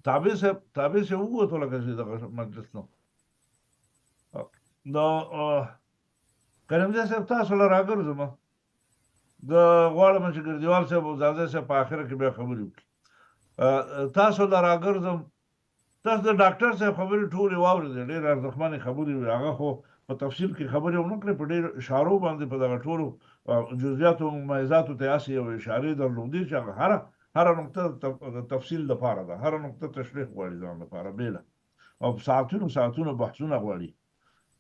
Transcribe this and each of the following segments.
تابع صاحب ووتو لکه چې دغه مجلس نو نو کریمزی صاحب تاسو له راګرځم غواړم چې ګرځیوال صاحب او زاده صاحب په آخره کې بیا خبرې وکړي تاسو له راګرځم تاسو د ډاکټر صاحب خبرې ټولې واورېدې ډېرې ارزښتمنې خبرې وې هغه خو په تفصیل کې خبرې ونه کړې په ډېر اشارو باندې په دغه ټولو جزئیاتو او مميزاتو ته هسې یو اشارې درلودې چې هغه هره نقطه د تفصیل دپاره ده هره نقطه تشریح غواړي ځان لپاره بېله او ساعتونو بحثونه غواړي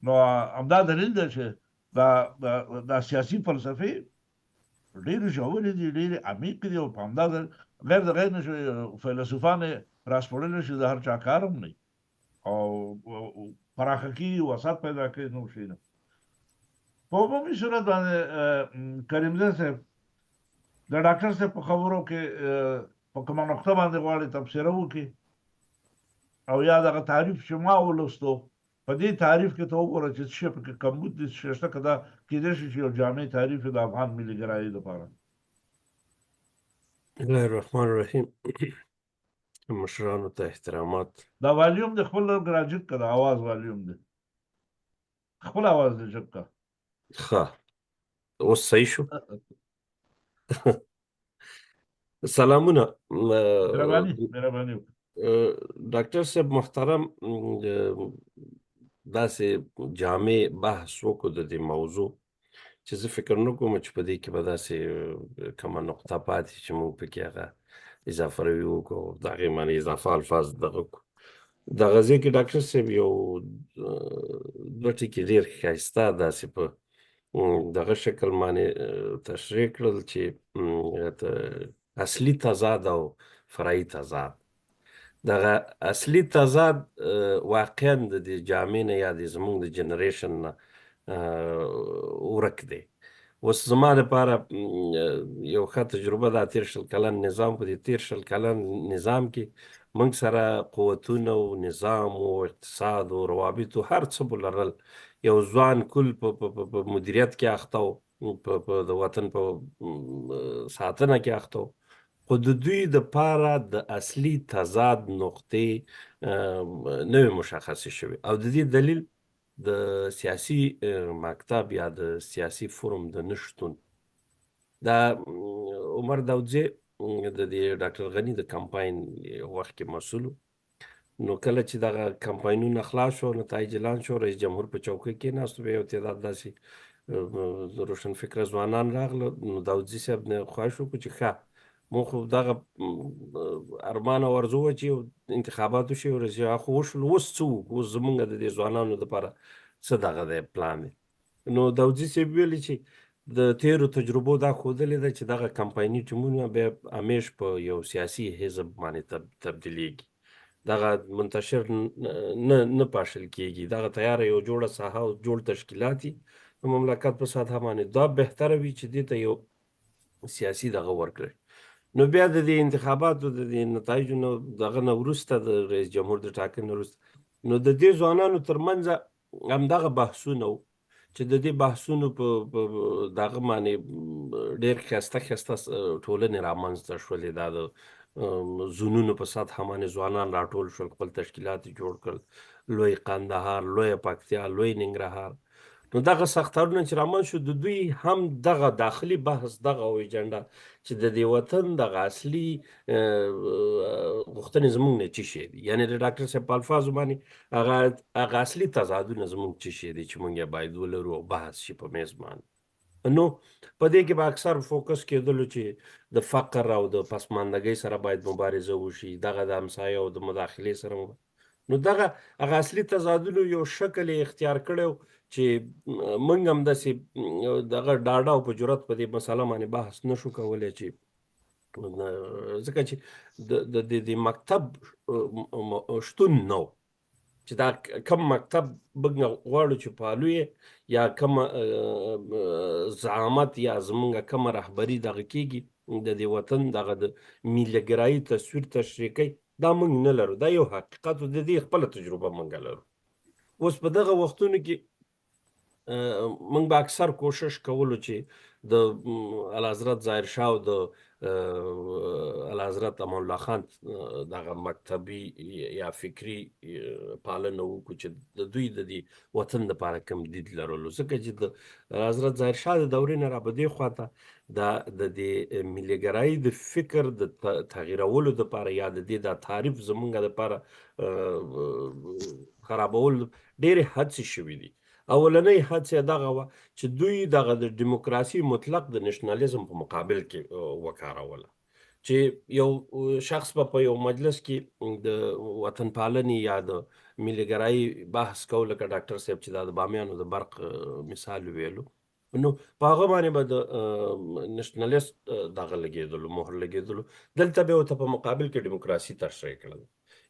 نو همدا دلیل دی چې دا سیاسي فلسفې ډېرې ژورې دي ډېرې عمیقې دي او په همدا غیر د غیر نشي فیلسوفان یې راسپړلی شي د هر چا کار هم نه او پراخه کېږي وسط پیدا کوي نور شي نه په عمومي صورت باندې کریمزی صاحب د ډاکټر صاحب په خبرو کې په کومه نقطه باندې غواړي تبصره وکړي او یا دغه تعریف چې ما ولوستو په دې تعریف کې ته وګوره چې څه شی پکې کمبود دي څه شته که دا کېدای شي چې یو جامع تعریف د افغان ملي ګرایۍ لپاره بسم الله الرحمن الرحیم مشرانو ته احترامات دا والیوم د خپل ګراجک که د اواز والیوم دی خپل اواز دی جګ که ښه اوس صحیح شو سلامونه مهرباني ډاکټر صاحب محترم داسې جامع بحث وکړو د دې موضوع چې زه فکر نه کوم چې په دې کې به داسې کومه نقطه پاتې چې موږ پکې هغه اضافه روي وکړو د هغې معنی اضافه الفاظ دغه کړو دغه ځای کې ډاکټر صاحب یو دوه ټکي ډېر ښایسته داسې په دغه شکل باندې تشریح کړل چې اصلي تضاد او فرعي تضاد دغه اصلي تضاد واقعا د دې جامع نه یا د زموږ د جنریشن نه ورک دی اوس زما دپاره یو ښه تجربه دا تېر شل کلن نظام په دې تېر شل کلن نظام کې موږ سره قوتونه او نظام او اقتصاد او روابطو هر څه به لرل یو ځوان کل په مدیریت کې اخته و د وطن په ساتنه کې اخته و خو د دوی دپاره د اصلي تضاد نقطې نه وې مشخصې شوې او د دې دلیل د سیاسي مکتب یا د سیاسي فورم د نه شتون دا عمر داودزی د دې ډاکټر غني د کمپاین وخت کې مسؤل نو کله چې دغه کمپاینونه خلاص شو نتایج اعلان شو رئیس جمهور په چوکۍ کېناست بیا یو تعداد داسې روشن فکره ځوانان راغله نو داودزي صاحب نه خواهش وکړو چې ښه مونږ خو دغه ارمان او ارزو وه چې انتخابات وشي خو وشول اوس څه وکړو اوس زمونږ د دې ځوانانو دپاره څه دغه دی پلان دی نو داودزي صاحب ویلي چې د تیرو تجربو دا ښودلې ده چې دغه کمپایني ټیمونه بیا همیش په یو سیاسي حزب باندې تبدیلیږي دغه منتشر نه پاشل کېږي دغه تیاره یو جوړه ساحه او جوړ تشکیلات دي د مملکت په سطحه باندې دا بهتره وي چې دې ته یو سیاسي دغه ورکړي نو بیا د دې انتخاباتو د دې نتایجو نه دغه نه وروسته د رئیس جمهور د ټاکنې وروسته نو د دې ځوانانو ترمنځ همدغه بحثونه و چې د دې بحثونو په دغه باندې ډېر ښایسته ټولنې رامنځته شولې دا د زونونو په سطحه باندې ځوانان راټول شول خپل تشکیلات یې جوړ کړل لوی قندهار لویه پکتیا لوی ننګرهار نو دغه ساختارونه چې رامنځ شو د دوی هم دغه داخلي بحث دغه ایجنډا چې د دې وطن دغه اصلي غوښتنې زموږ نه څه شی دي یعنې د ډاکټر صاحب په الفاظو باندې هغه اصلي تضادونه زموږ څه شی دي چې موږ یې باید ولرو او بحث شي په میز باندې نو په دې کې به اکثر فوکس کېدلو چې د فقر او د پسماندګۍ سره باید مبارزه وشي دغه د همسایه او د مداخلې سره نو دغه هغه اصلي تضادونو یو شکل یې اختیار کړی چې موږ همداسې دغه ډاډه او په جرات په دې مسله باندې بحث نه شو کولی چې ځکه چې د مکتب شتون نه چې دا کم مکتب موږ غواړو چې فعالو یې یا کم زعامت یا زمونږ کمه رهبري دغه کېږي د دې وطن دغه د میلهګرایي تصویر تشریح کوي دا موږ نه لرو دا یو حقیقت د دې خپله تجربه موږ لرو اوس په دغه وختونو کې موږ به اکثر کوشش کولو چې د اعلیحضرت ظاهر شاه او د اعلیحضرت امان الله خان دغه مکتبي یا فکري پالنه وکړو چې د دوی د دې وطن دپاره کوم دید لرلو، ځکه چې د اعلیحضرت ظاهر شاه د دورې نه را په دې خواته د دې ملیګرایي د فکر د تغییرولو دپاره یا د دې دا تعریف زمونږ دپاره خرابول ډېرې هڅې شوي دي. اولنۍ هڅه دغه وه چې دوی دغه د ډیموکراسي مطلق د نشنالیزم په مقابل کې وکاروله، چې یو شخص په یو مجلس کې د وطن پالنې یا د ملیګرایي بحث کوو، لکه ډاکټر صاحب چې دا د بامیانو د برق مثال ویلو، نو په هغه باندې به د نشنالیست دغه لګېدلو، مهر لګېدلو. دلته به ورته په مقابل کې ډیموکراسي تشریح کړل.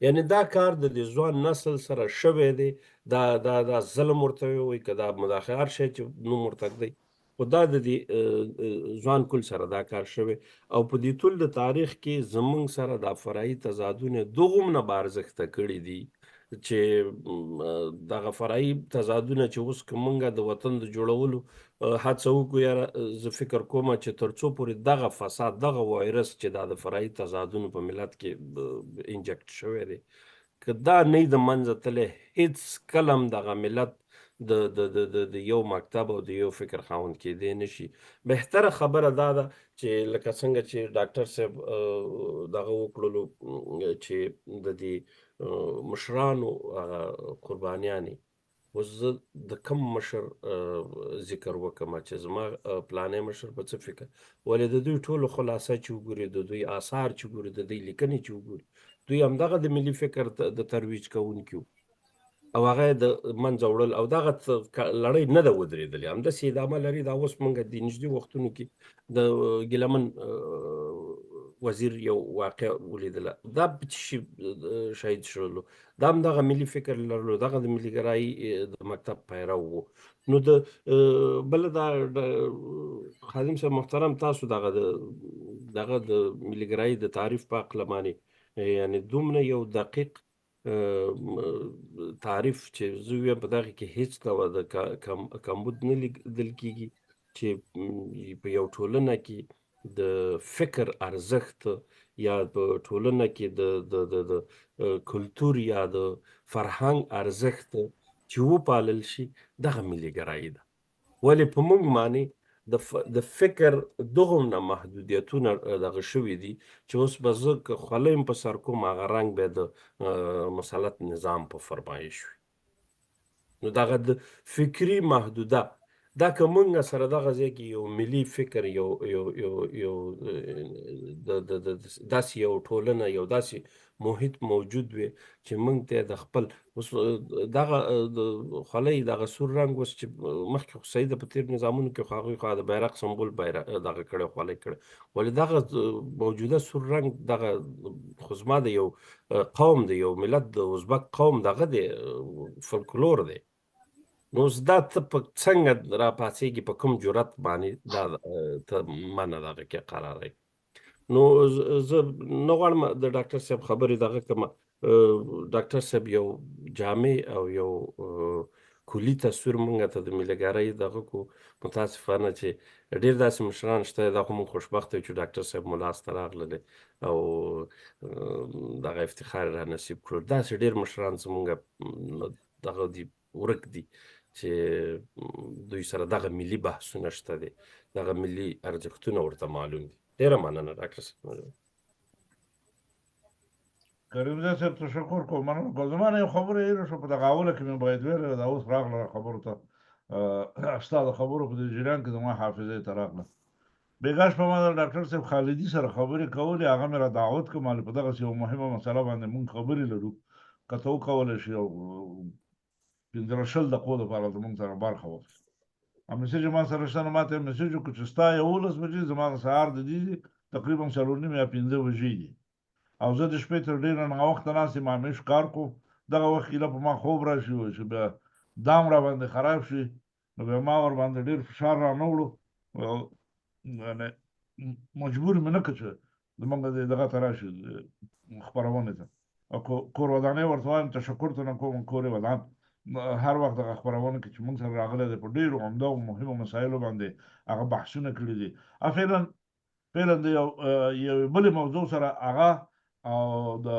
یعنی دا کار د دې ځوان نسل سره شوی دی، دا ظلم ورته ووایي که دا مداخله هر شی چې نوم ورته ږدئ، خو دا د دې ځوان کل سره دا کار شوی. او په دې ټول د تاریخ کې زمونږ سره دا فرعي تضادونه دومره بارزښته کړي دي چې دغه فرعي تضادونه چې اوس که مونږ د وطن د جوړولو هڅه وکړو، یاره زه فکر کوم چې تر څو پورې دغه فساد، دغه وایرس چې دا د فرعي تضادونو په ملت کې انجکټ شوی دی، که دا نه د منځه تللی، هیڅ کله هم دغه ملت د یو مکتب او د یو فکر خاوند کېدی نشي. بهتره خبره دا ده چې لکه څنګه چې ډاکټر صاحب دغه وکړلو چې د دې مشرانو قربانیانې، اوس زه د کم مشر ذکر وکړم چې زما پلانی مشر په څه فکر، ولې د دوی ټولو خلاصه چې وګوري، د دوی آثار چې وګوري، د دوی لیکنې چې وګوري، دوی همدغه د ملي فکر د ترویج کوونکي وو او هغه یې د منځه وړل او دغه لړۍ نه ده ودرېدلې، همداسې ادامه لري. دا اوس موږ د نږدې وختونو کې د ګیلمن وزیر یو واقع ولیدله، دا په څه شي شهید شولو، دا هم دغه ملي فکر لرلو، دغه د ملیګرایي د مکتب پیرو وو. نو د بله دا خادم صاحب محترم، تاسو دغه د ملیګرایي د تعریف په هکله باندې یعنې دومره یو دقیق تعریف چې زه ویم په دغه کې هیڅ ډول د کمبود نه لیدل کېږي چې په یو ټولنه کې د فکر ارزښت یا په ټولنه کې د کلتور یا د فرهنګ ارزښت چې وپالل شي، دغه ملیګرایي ده. ولې په موږ باندې د فکر دغومره محدودیتونه دغه شوي دي چې اوس به زه که خوله یم په سر کوم، هغه رنګ به د مسلط نظام په فرمایش وي. نو دغه د فکري محدوده دا که موږ سره دغه ځای کې یو ملي فکر، یو داسې یو ټولنه، یو داسې محیط موجود وي چې موږ ته د خپل اوس دغه خولۍ دغه سور رنګ، اوس چې مخکې خو صحیح ده په تېر نظامونو کې خو هغوی خو د بیرغ سمبول دغه کړی، خولۍ کړی، ولې دغه موجوده سور رنګ دغه خو زما د یو قوم، د یو ملت، د ازبک قوم دغه دی فولکلور دی. نو اوس دا ته په څنګه راپاڅېږي، په کوم جرأت باندې دا ته منه دغه کې قراروي؟ نو زه نه غواړم د ډاکټر صاحب خبرې دغه کړم. ډاکټر صاحب یو جامع او یو کلي تصویر موږ ته د ملیګرایي دغه کو، متاسفانه چې ډېر داسې مشران شته، دا خو موږ خوشبخته یو چې ډاکټر صاحب مو لاسته راغللی او دغه افتخار را نصیب کړو. داسې ډېر مشران زموږ دغه دي ورک دي چې دوی سره دغه ملي بحثونه شته دي، دغه ملي ارزښتونه ورته معلوم دي. ډېره مننه ډاکټر صاحب. کریمزی صاحب تشکر کوم. مننه کوم. زما نه یو خبره هېره شوه په دغه اوله کې مې باید ویلې وه، دا اوس راغله خبرو ته، ستا د خبرو په دې جریان کې زما حافظې ته راغله. بېګا شپه ما د ډاکټر صاحب خالدي سره خبرې کولې، هغه مې را دعوت کړم په دغسې یو مهمه مسله باندې مونږ خبرې لرو، که ته وکولی شي یو 15-20 دقیقو دپاره زمونږ سره برخه واخلي. میسج ما سره شته، نو ما ته یې میسج وکړو چې ستا 11 بجې، زما د سهار د دې تقریبا 4:30 یا 5 بجې دي، او زه د شپې تر ډېره ناوخته ناست یم، همیش کار کوم. دغه وخت کې په ما خوب راشي چې بیا دام را باندې خراب شي، نو بیا ما ور باندې ډېر فشار را نه وړو، مجبور مې نه کړ چې زمونږ دغه ته راشي خپرونې ته. کور ودانۍ ورته وایم تشکر ته نه کوم، کور ودان هر وخت د خبرونه کې چې موږ سره راغله د په ډیرو عمده او مهمو مسایلو باندې هغه بحثونه کړي دي. فعلا د یو بل موضوع سره هغه او د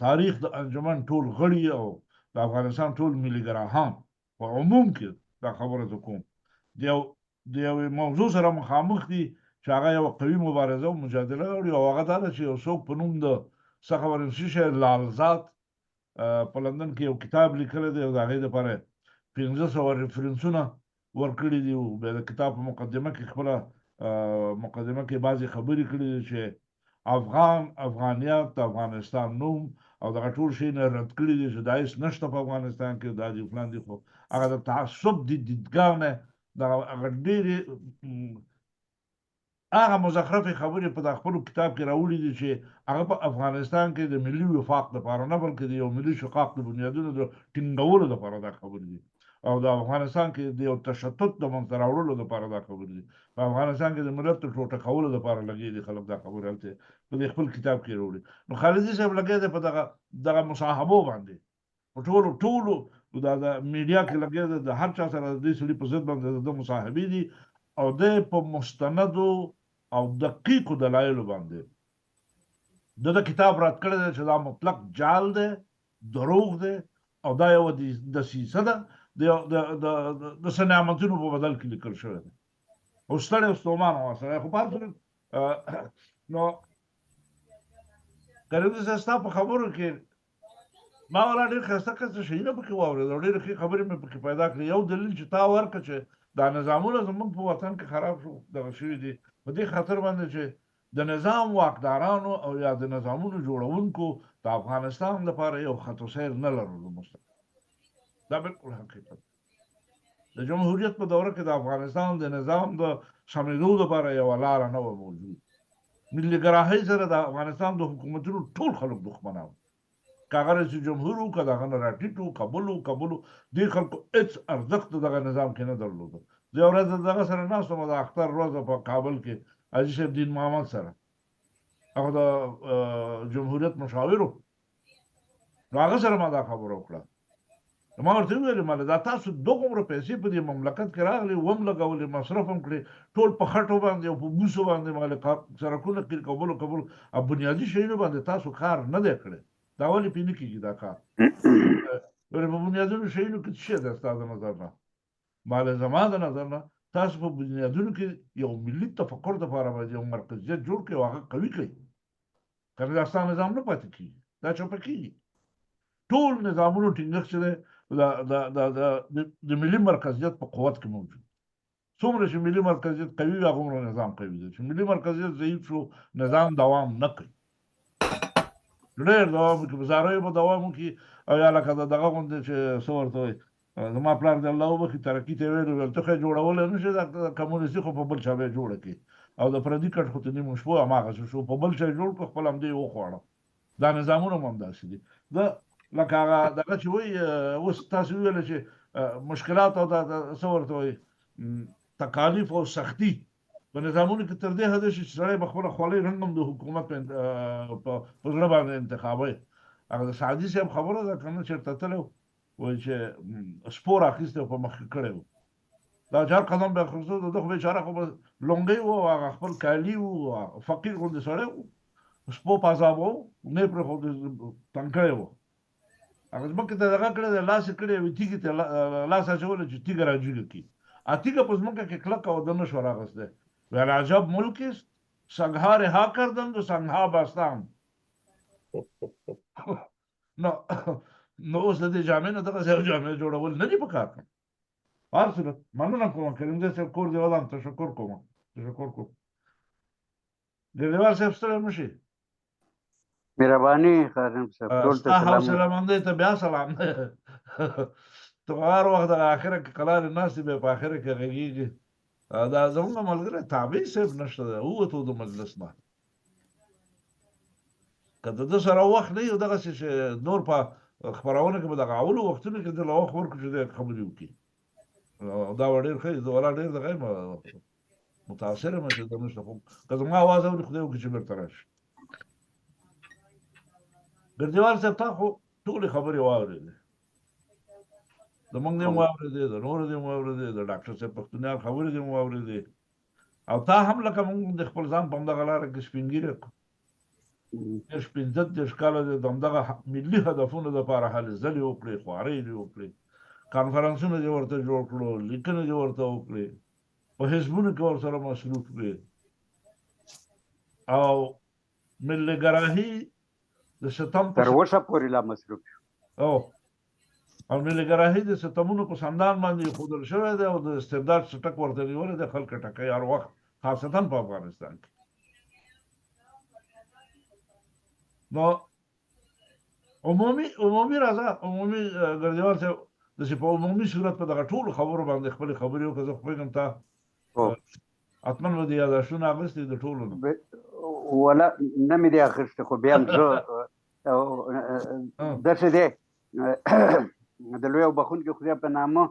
تاریخ د انجمن ټول غړي او د افغانستان ټول ملي ګراهان په عموم کې دا خبره زه کوم د یو موضوع سره مخامخ دي چې هغه یو قوي مبارزه او مجادله لري او هغه دا ده چې یو څوک په نوم د څه خبره شي لالزاد په لندن کې یو کتاب لیکلی دی او د هغې دپاره 1500 ریفرنسونه ورکړي دي. بیا د کتاب په مقدمه کې خپله مقدمه کې بعضې خبرې کړي دي چې افغانیت د افغانستان نوم او دغه ټول شی نه رد کړي دي چې دا هېڅ نشته په افغانستان کې دا دي فلان دي. خو هغه د تعصب د دیدګاه نه هغه ډېرې هغه مزخرفې خبرې په خپلو کتاب کې راوړي دي چې هغه په افغانستان کې د ملي وفاق دپاره نه بلکې د یو ملي شقاق د بنیادونو د ټینګولو دپاره دا خبرې دي او د افغانستان کې د یو تشتت د منځته راوړلو دپاره دا خبرې دي. په افغانستان کې د ملت د ټوټه کولو دپاره لګېږي دي خلک دا خبرې هلته په دې خپل کتاب کې راوړي. نو خالدي صاحب لګیا دی په دغه مصاحبو باندې په ټولو د میډیا کې لګیا دی د هر چا سره د دې سړي په ضد باندې د مصاحبې دي او د په مستندو او دقیقو دلایلو باندې د کتاب رد کړی دی چې دا مطلق جال دی دروغ دی او دا یو دسیسه ده د څه نعمتونو په بدل کې لیکل شوی دی او ستړی او ستومانه وسره خو په هر صورت نو کریم صاحب ستا په خبرو کې ما والا ډېر ښایسته ښایسته شیونه پکې واورېد او ډېرې ښې خبرې مې پکې پیدا کړې. یو دلیل چې تا ورکړه چې دا نظامونه زموږ په وطن کې خراب شو دغه شوي دي په دې خاطر باندې چې د نظام واکدارانو او یا د نظامونو جوړونکو د افغانستان لپاره یو خط سیر نه لرلو مستقیم. دا بالکل حقیقت د جمهوریت په دوره کې د افغانستان د نظام د سمېدو لپاره یوه لاره نه وه موجود. ملي ګراهۍ سره د افغانستان د حکومتونو ټول خلک دښمنان که هغه رئیس جمهور وو که د هغه نه راټیټ وو کابل دې خلکو هېڅ ارزښت دغه نظام کې نه درلوده. زه یو ورځ دغه سره ناست وم د اختر ورځ په کابل کې حاجي صاحب دین محمد سره هغه د جمهوریت مشاور وو نو هغه سره ما دا خبره وکړه. ما ورته وویل ماله دا تاسو دومره پیسې په دې مملکت کې راغلي وم لګولې مصرف هم کړې ټول په خټو باندې او په بوسو باندې ماله سړکونه کړي کابل او بنیادي شیانو باندې تاسو کار نه دی کړی دا ولې پې نه کېږي دا کار په بنیادونو شیانو کې څه شی دی ستا د نظر نه ماله زما د نظر نه تاسو په بنیادونو کې یو ملي تفکر دپاره باید یو مرکزیت جوړ کړئ او هغه قوي کړئ کنه دا ستا نظام نه پاتې کېږي دا چوپه کېږي. ټول نظامونو ټینګښت چې دی د ملي مرکزیت په قوت کې موجود. څومره چې ملي مرکزیت قوي وي هغومره نظام قوي دی. چې ملي مرکزیت ضعیف شو نظام دوام نه کوي ډېر دوام وکړي په زاریو به دوام وکړي او یا لکه دغه غوندې چې څه ورته وایي زما پلار د الله وبخښي ترقي ته یې ویلي ویل ته خو یې جوړولی نه شي د کمونیستي خو په بل چا به یې جوړه کړي او د پردي کټ خو ته نیمو شپو هماغسې شو په بل چا یې جوړ کړو خپل همدې یې وخوړه. دا نظامونه هم همداسې دي لکه هغه دغه چې وایي اوس تاسو وویله چې مشکلات او څه ورته وایي تکالیف او سختي په نظامونو کې تر دې حده شي چې سړی به خپله خولۍ رنګ هم د حکومت په زړه باندې انتخابوي. هغه د سعدي صاحب خبره ده که نه چېرته تللی وایي چې سپور اخیستی او په مخ کې کړی و دا چې هر قدم به اخیستو د ده خو بېچاره خو به لونګۍ و هغه خپل کالي و فقیر غوندې سړی و سپو پازابه و نه یې پرېښود تنګ کړی و هغه ځمکې ته دغه کړی دی لاس یې کړی وي تیږې ته لاس اچولی چې تیږه را جګه کړي تیږه په ځمکه کې کلکه او ده نه شو راغستی ویل عجب ملک است سنگها رها کردند و سنگها بستند نو اوس د دې جامې نه دغسې یو جامې جوړول نه دي په کار کړ. په هر صورت مننه کوم کریم دی صاحب کور دې ودان تشکر کوم ګردیوال صاحب ستړی مه شي مهرباني خادم صاحب ټول ته ستا حوصله مندۍ ته بیا سلام ته هر وخت د اخره کې قلارې ناستې بیا په اخره کې غږېږي دا زموږ ملګری تابع صاحب نشته دی ووتو د مجلس نه که د ده سره وخت نه وي دغسې چې نور په خپرونه کې به دغه اولو وختونو کې دله وخت ورکړو چې دی خبرې وکړي دا به ډېر ښه زه ولا ډېر دغه یم متاثر یم چې ده نشته خو که زما اواز اوري خدای وکړي چې بېرته راشي. ګردیوال صاحب تا خو ټولې خبرې واورېدې زمونږ دې مو اورېدې د نورو دې مو اورېدې د ډاکټر صاحب پښتونیار خبرې دې مو اورېدې او تا هم لکه مونږ د خپل ځان په همدغه لاره کې سپین ږیری کړو 15 کاله د همدغه ملي هدفونو دپاره هلې ځلې وکړې خوارۍ دې وکړې کانفرنسونه دې ورته جوړ کړو لیکنې دې ورته وکړې په حزبونو کې ورسره مصروف کړې او ملي د ستم تر اوسه پورې لا مصروف او ملي ګراهي د ستمونو په سندان باندې ښودل شوی دی او د استبداد څټک ورته نیولی دی خلک ټکوي هر وخت خاصتا په افغانستان کې نو عمومي راځه عمومي ګردیوال صاحب داسې په عمومي صورت په دغه ټولو خبرو باندې خپلې خبرې وکړه زه پوهېږم تا حتما به دې یاداشتونه اخیستي د ټولو نه ولا نه مې دې اخیستي خو بیا هم زه داسې دی د لوی او بخښونکي خدای په نامه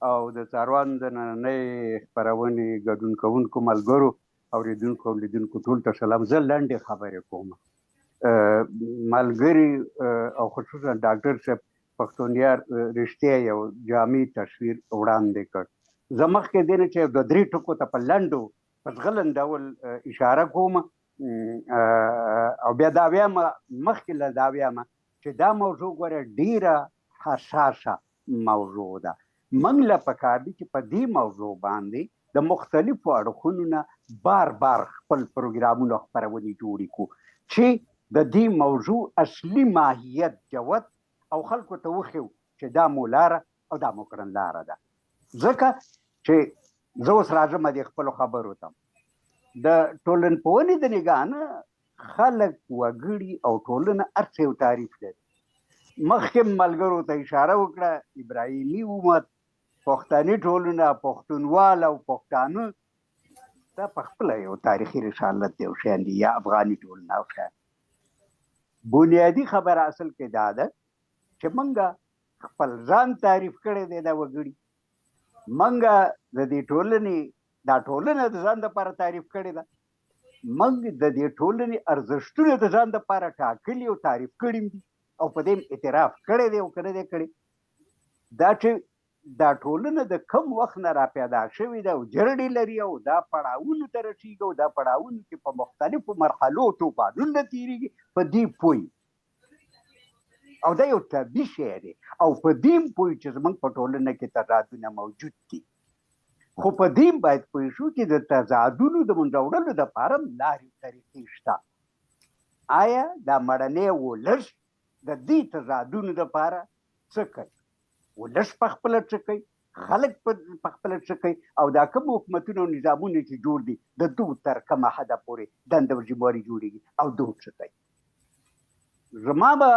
او د څاروان د نننۍ خپرونې ګډون کوونکو ملګرو اورېدونکو او لیدونکو ټول ته سلام زه لنډې خبرې کوم ملګري او خصوصا ډاکټر صاحب پښتونیار رښتیا یو جامع تصویر وړاندې کړ زه مخکې دې نه چې د 3 ټکو ته په لنډو په ځغلن ډول اشاره کوم او بیا دا وایم مخکې له دا وایم چې دا موضوع ګوره ډیره حساسه موضوع ده موږ له پکار دي چې په دې موضوع باندې د مختلفو اړخونو نه بار خپل پروګرامونه خپرونې جوړې کړو چې د دې موضوع اصلي ماهیت جوت او خلکو ته وښیو چې دا مو لاره او دا مو کړنلاره ده ځکه چې زه اوس راځم د خپلو خبرو ته د ټولنپوهنې د نګاه نه خلک وګړي او ټولنه هر څه یو تعریف لري مخکې ملګرو ته اشاره وکړه ابراهیمي امت پښتني ټولنه پښتونوال او پښتانه دا په خپله یو تاریخي رسالت دی او شیان دي یا افغاني ټولنه او شیان بنیادي خبره اصل کې دا ده چې موږ خپل ځان تعریف کړی دی دا وګړي موږ د دې ټولنې دا ټولنه د ځان دپاره تعریف کړې ده موږ د دې ټولنې ارزښتونه د ځان دپاره ټاکلي او تعریف کړي دي او په دې اعتراف کړی دی او که نه دی کړی دا چې دا ټولنه د کم وخت نه راپیدا شوې ده او جرړې لري او دا پړاوونو ته رسېږي او دا پړاوونو کې په مختلفو مرحلو توپانونه تېرېږي په دې پوه او دا یو طبیعي شی دی او په دې پوه چې زموږ په ټولنه کې تضادونه موجود دي خو په دې باید پوه شو چې د تضادونو د منځه وړلو دپاره لارې طریقې شته آیا دا مړنی ولس د دې تضادونو دپاره څه کوي ولس په خپله څه کوي خلک په خپله څه کوي او دا کوم حکومتونه او نظامونه چې جوړ دي د دوی تر کومه حده پورې دنده او ذمهواري جوړېږي او دوی څه کوي زما به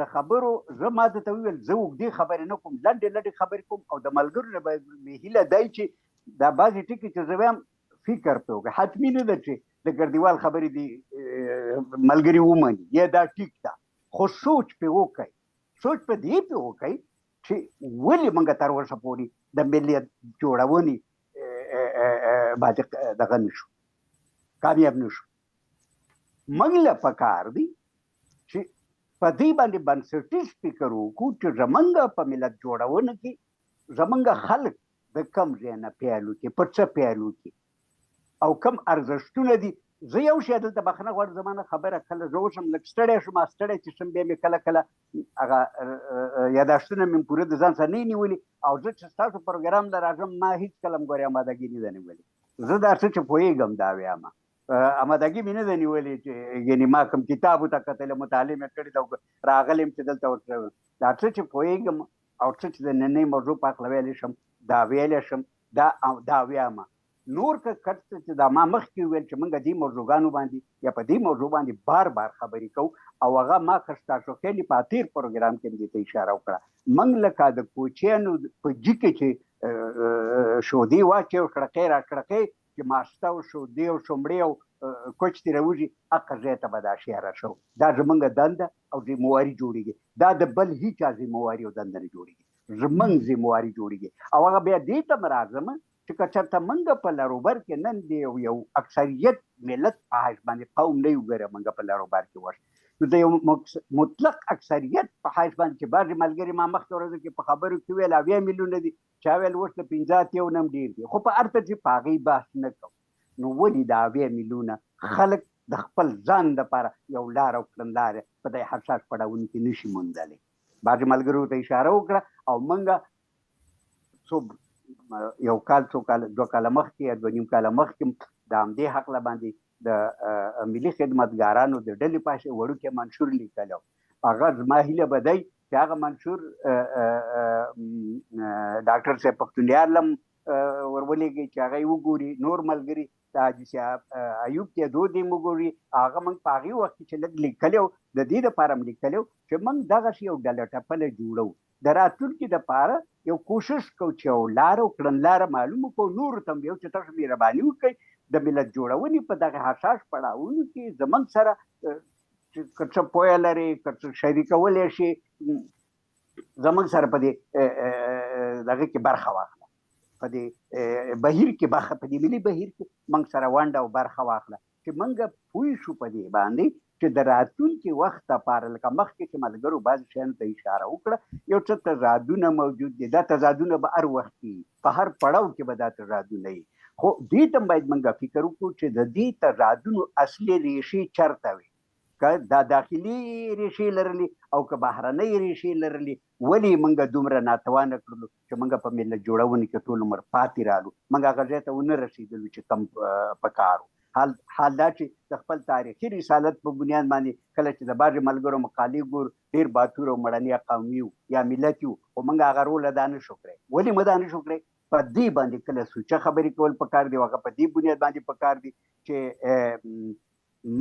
د خبرو زه ما درته وویل زه اوږدې خبرې نه کوم لنډې خبرې کوم او د ملګرو نه به مې هیله دی چې دا بعضې ټکي چې زه وایم فکر پرې وکړه حتمي نه ده چې د ګردیوال خبرې دي ملګري ومني یا دا ټیک ده خو سوچ پرې وکړئ سوچ په دې پرې وکړئ چې ولې موږ تر اوسه پورې د ملیت جوړونې باندې دغه نه شو کامیاب نه شو موږ له پکار دي چې په دې باندې بنسټیز فکر وکړو چې زموږ په ملت جوړونه کې زموږ خلک د کم ځای نه پیل وکړي په څه پیل وکړي او کم ارزښتونه دي زه یو شی دلته بخښنه غواړم زما نه خبره کله زه اوس هم لږ ستړی شم ستړی چې شم بیا مې کله هغه یاداشتونه مې پوره د ځان سره نه نیولي او زه چې ستاسو پروګرام ته راځم ما هېڅکله هم ګورې امادګي نه ده نیولې زه دا څه چې پوهېږم دا وایم امادګي مې نه ده نیولې چې یعنې ما کوم کتاب ورته کتلی مطالعه مې کړې ده راغلی یم چې دلته ورته دا څه چې پوهېږم او څه چې د نننۍ موضوع په هکله ویلی شم دا ویلی شم دا وایم نور که کټ چې دا ما مخکې وویل چې موږ دې موضوعګانو باندې یا په دې موضوع باندې بار خبرې کوو او هغه ما که ستاسو ښیلي په تېر پروګرام کې دې ته اشاره وکړه موږ لکه د کوچیانو په جي کې چې شودې واچوي او کړکۍ را کړکۍ چې ماسته او شودې او شومړې او کوچ ترې راوځي هغه ځای ته به دا اشاره شو دا زموږ دنده او ذمهواري جوړېږي دا د بل هېچا ذمهواري او دنده نه جوړېږي زموږ ذمهواري جوړېږي او هغه بیا دې ته م راځم چې که چېرته موږ په لروبر کې نن دی یو اکثریت ملت په حیث باندې قوم نه یو ګوره موږ په لروبر کې وش نو د یو مطلق اکثریت په حیث باندې چې بعضې ملګري ما مخکې ورځو کې په خبرو کې ویل 80 میلیونه دي، چا ویل اوس د 15 یو نم ډېر دي، خو په هر ترتیب په هغې بحث نه کوو. نو ولې د 80 میلیونه خلک د خپل ځان دپاره یو لار او کړنلاره په دې حساس پړاوونو کې نشي موندلی؟ بعضې ملګرو ته اشاره وکړه او موږ یو کال څو کال 2 کاله مخکې یا 2 نیم کاله مخکې د همدې حقله باندې د ملي خدمتګارانو د ډلې پاسې وړوکی منشور لیکلی و. هغه زما هیله به دی چې هغه منشور ډاکټر صاحب پښتونیار لم ورولېږي چې هغه یې وګوري، نور ملګري د حاجي صاحب ایوب تیدو دې وګوري. هغه موږ په هغې وخت کې چې لږ لیکلی و، د دې دپاره م لیکلی و چې موږ دغسې یو ډله ټپله جوړو، د راتلونکي دپاره یو کوشش کوو چې یو لاره او کړنلاره معلومه کړو. نورو ته م یو چې تاسو مهرباني وکړئ د ملت جوړونې په دغه حساس پړاوونو کې زموږ سره که څه پوهه لرې، که څه شریکولی شي، زموږ سره په دې دغه کې برخه واخله، په دې بهیر کې برخه، په دې ملي بهیر کې موږ سره ونډه او برخه واخله چې موږ پوه شو په دې باندې چې د راتلونکي وخت دپاره لکه مخکې چې ملګرو بعضې شیانو ته اشاره وکړه، یو څه تضادونه موجود دي. دا تضادونه به هر وخت وي، په هر پړاو کې به دا تضادونه وي، خو دې ته باید موږ فکر وکړو چې د دې تضادونو اصلي ریښې چېرته وي، که دا داخلي ریښې لرلي او که بهرنۍ ریښې لرلي. ولې موږ دومره ناتوانه کړلو چې موږ په ملت جوړونې کې ټول عمر پاتې رالو، موږ هغه ځای ته ونه رسېدلو چې کم پکار و. حال دا چې د خپل تاریخي رسالت په بنیاد باندې کله چې د بعضې ملګرو مقالې ګور، ډېر باتور او مړنی قومي وو یا ملت یو، خو موږ هغه روله دا نه شو کړی. ولې مو دا نه شو کړی؟ په دې باندې کله سوچه خبرې کول پکار دي، هغه په دې بنیاد باندې پکار دي چې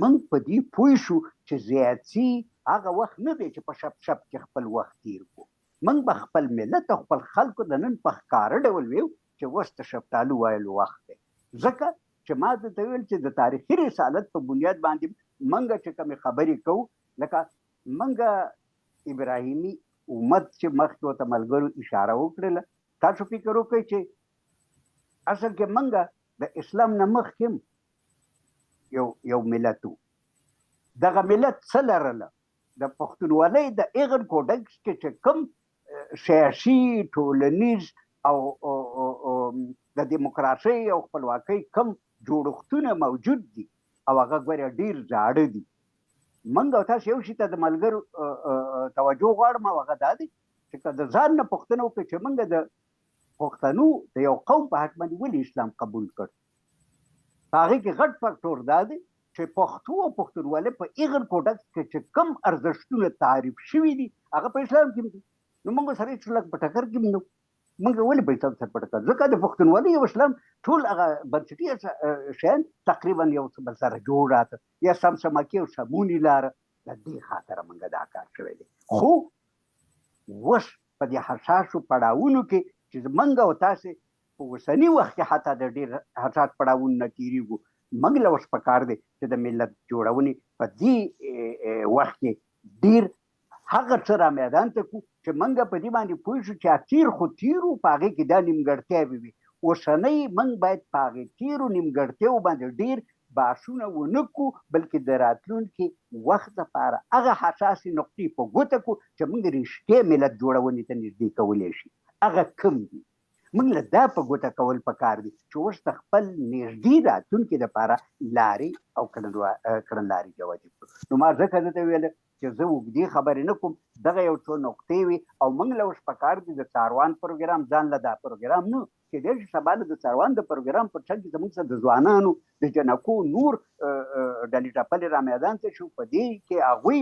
موږ په دې پوه شو چې زیاتي هغه وخت نه دی چې په شپ شپ کې خپل وخت تیر کړو. موږ به خپل ملت او خپل خلکو د نن په ښکاره ډول ویو چې اوس د شفتالو ویلو وخت دی. ځکه چې ما درته ویل چې د تاریخي رسالت په بنیاد باندې موږ چې کومې خبرې کوو، لکه موږ ابراهیمي امت چې مخکې ورته ملګرو اشاره وکړله، تاسو فکر وکړئ چې اصل کې موږ د اسلام نه مخکې یو ملت وو. دغه ملت څه لرله؟ د پښتونولۍ د هغه کوډکس کې چې کوم سیاسي، ټولنیز او د دیموکراسۍ او خپلواکۍ کوم جوړښتونه موجود دي او هغه ګوره ډېر زاړه دي. موږ او تاسو یو شي ته د ملګرو توجه غواړم او هغه دا دی چې که د ځان نه پوښتنه وکړو چې موږ د پښتنو د یو قوم په حق باندې ولې اسلام قبول کړ، په هغې کې غټ فکټور دا دی چې پښتو او پښتونولي په هغه کوټکس کې چې کوم ارزښتونه تعریف شوي دي هغه په اسلام کې دي. نو موږ سره هېڅ لږ په ټکر کې نه، موږ ولې په اسلام سره په ټکر؟ ځکه د پښتونولي او اسلام ټول هغه بنسټي شیان تقریبا یو څه بل سره جوړ راته، یا سمسمکي او سمونې لاره. د دې خاطره موږ دا کار شوی دی. خو اوس په دې حساسو پړاوونو کې چې موږ او تاسې په اوسني وخت کې حتی د ډېر حساس پړاوونو نه تېرېږو، موږ له اوس پکار دی چې د ملت جوړونې په دې وخت کې ډېر هغه څه را میدان ته کړو چې موږ په دې باندې پوه شو چې تېر خو تېرو، په هغې کې دا نیمګړتیاوې وي. اوسنۍ موږ باید په هغې تېرو نیمګړتیاوو باندې ډېر بحثونه ونه کړو، بلکې د راتلونکي وخت لپاره هغه حساسې نقطې په ګوته کړو چې موږ رښتیا ملت جوړونې ته نږدې کولی شي. هغه کوم دي؟ موږ له دا په ګوته کول پکار دي چې اوس د خپل نږدې راتلونکي دپاره لارې او کړنلارې جوړې کړو. نو ما ځکه درته ویله چې زه اوږدې خبرې نه کوم، دغه یو څو نقطې وي او موږ له اوس پکار دي د څاروان پروګرام ځان له دا پروګرام نه کېدای شي سبا له د څاروان د پروګرام په څنګ کې زموږ سره د ځوانانو، د جنکو نور ډلې ټپلې را میدان ته شو. په دې کې هغوی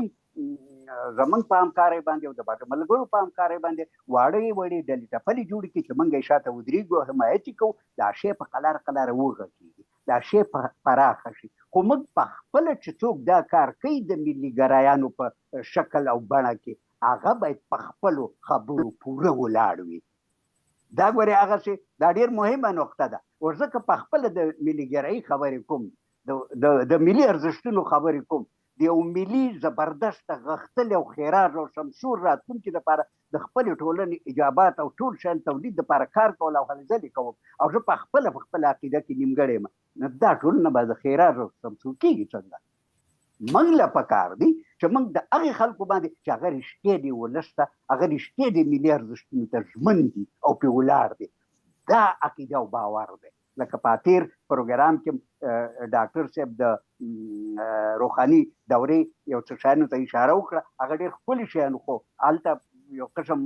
زموږ په همکارۍ باندې او د باقي ملګرو په همکارۍ باندې واړې وړې ډلې ټپلې جوړې کړي چې موږ یې شاته ودرېږو او حمایت یې کوو. دا شی په قلاره قلاره وغږېږي، دا شی پراخه شي. خو موږ په خپله چې څوک دا کار کوي د ملي ګرایانو په شکل او بڼه کې، هغه باید په خپلو خبرو پوره ولاړ وي. دا ګورې هغسې دا ډېر مهمه نقطه ده. ځکه په خپله د ملي ګرایي خبرې کوم، د ملي ارزښتونو خبرې کوم، د یو ملي زبردست غښتلي او خیرات او سمسور راتلونکي دپاره د خپلې ټولنې ایجابات او ټول شیان تولید دپاره کار کول او هلې ځلې کوم، او زه په خپله عقیده کې نیمګړی یم، نو دا ټولنه به د خیرات او سمسور کېږي څنګه؟ موږ له پکار دی چې موږ د هغې خلکو باندې چې هغه رښتیا دي ولس ته هغه رښتیا د ملي ارزښتونو ته ژمن دي او پرې ولاړ دي. دا عقیده او باور دی. لکه په تیر پروګرام کې ډاکټر صاحب د روحاني دورې یو څه شیانو ته اشاره وکړه، هغه ډېر ښکلي شیان، خو هلته یو قسم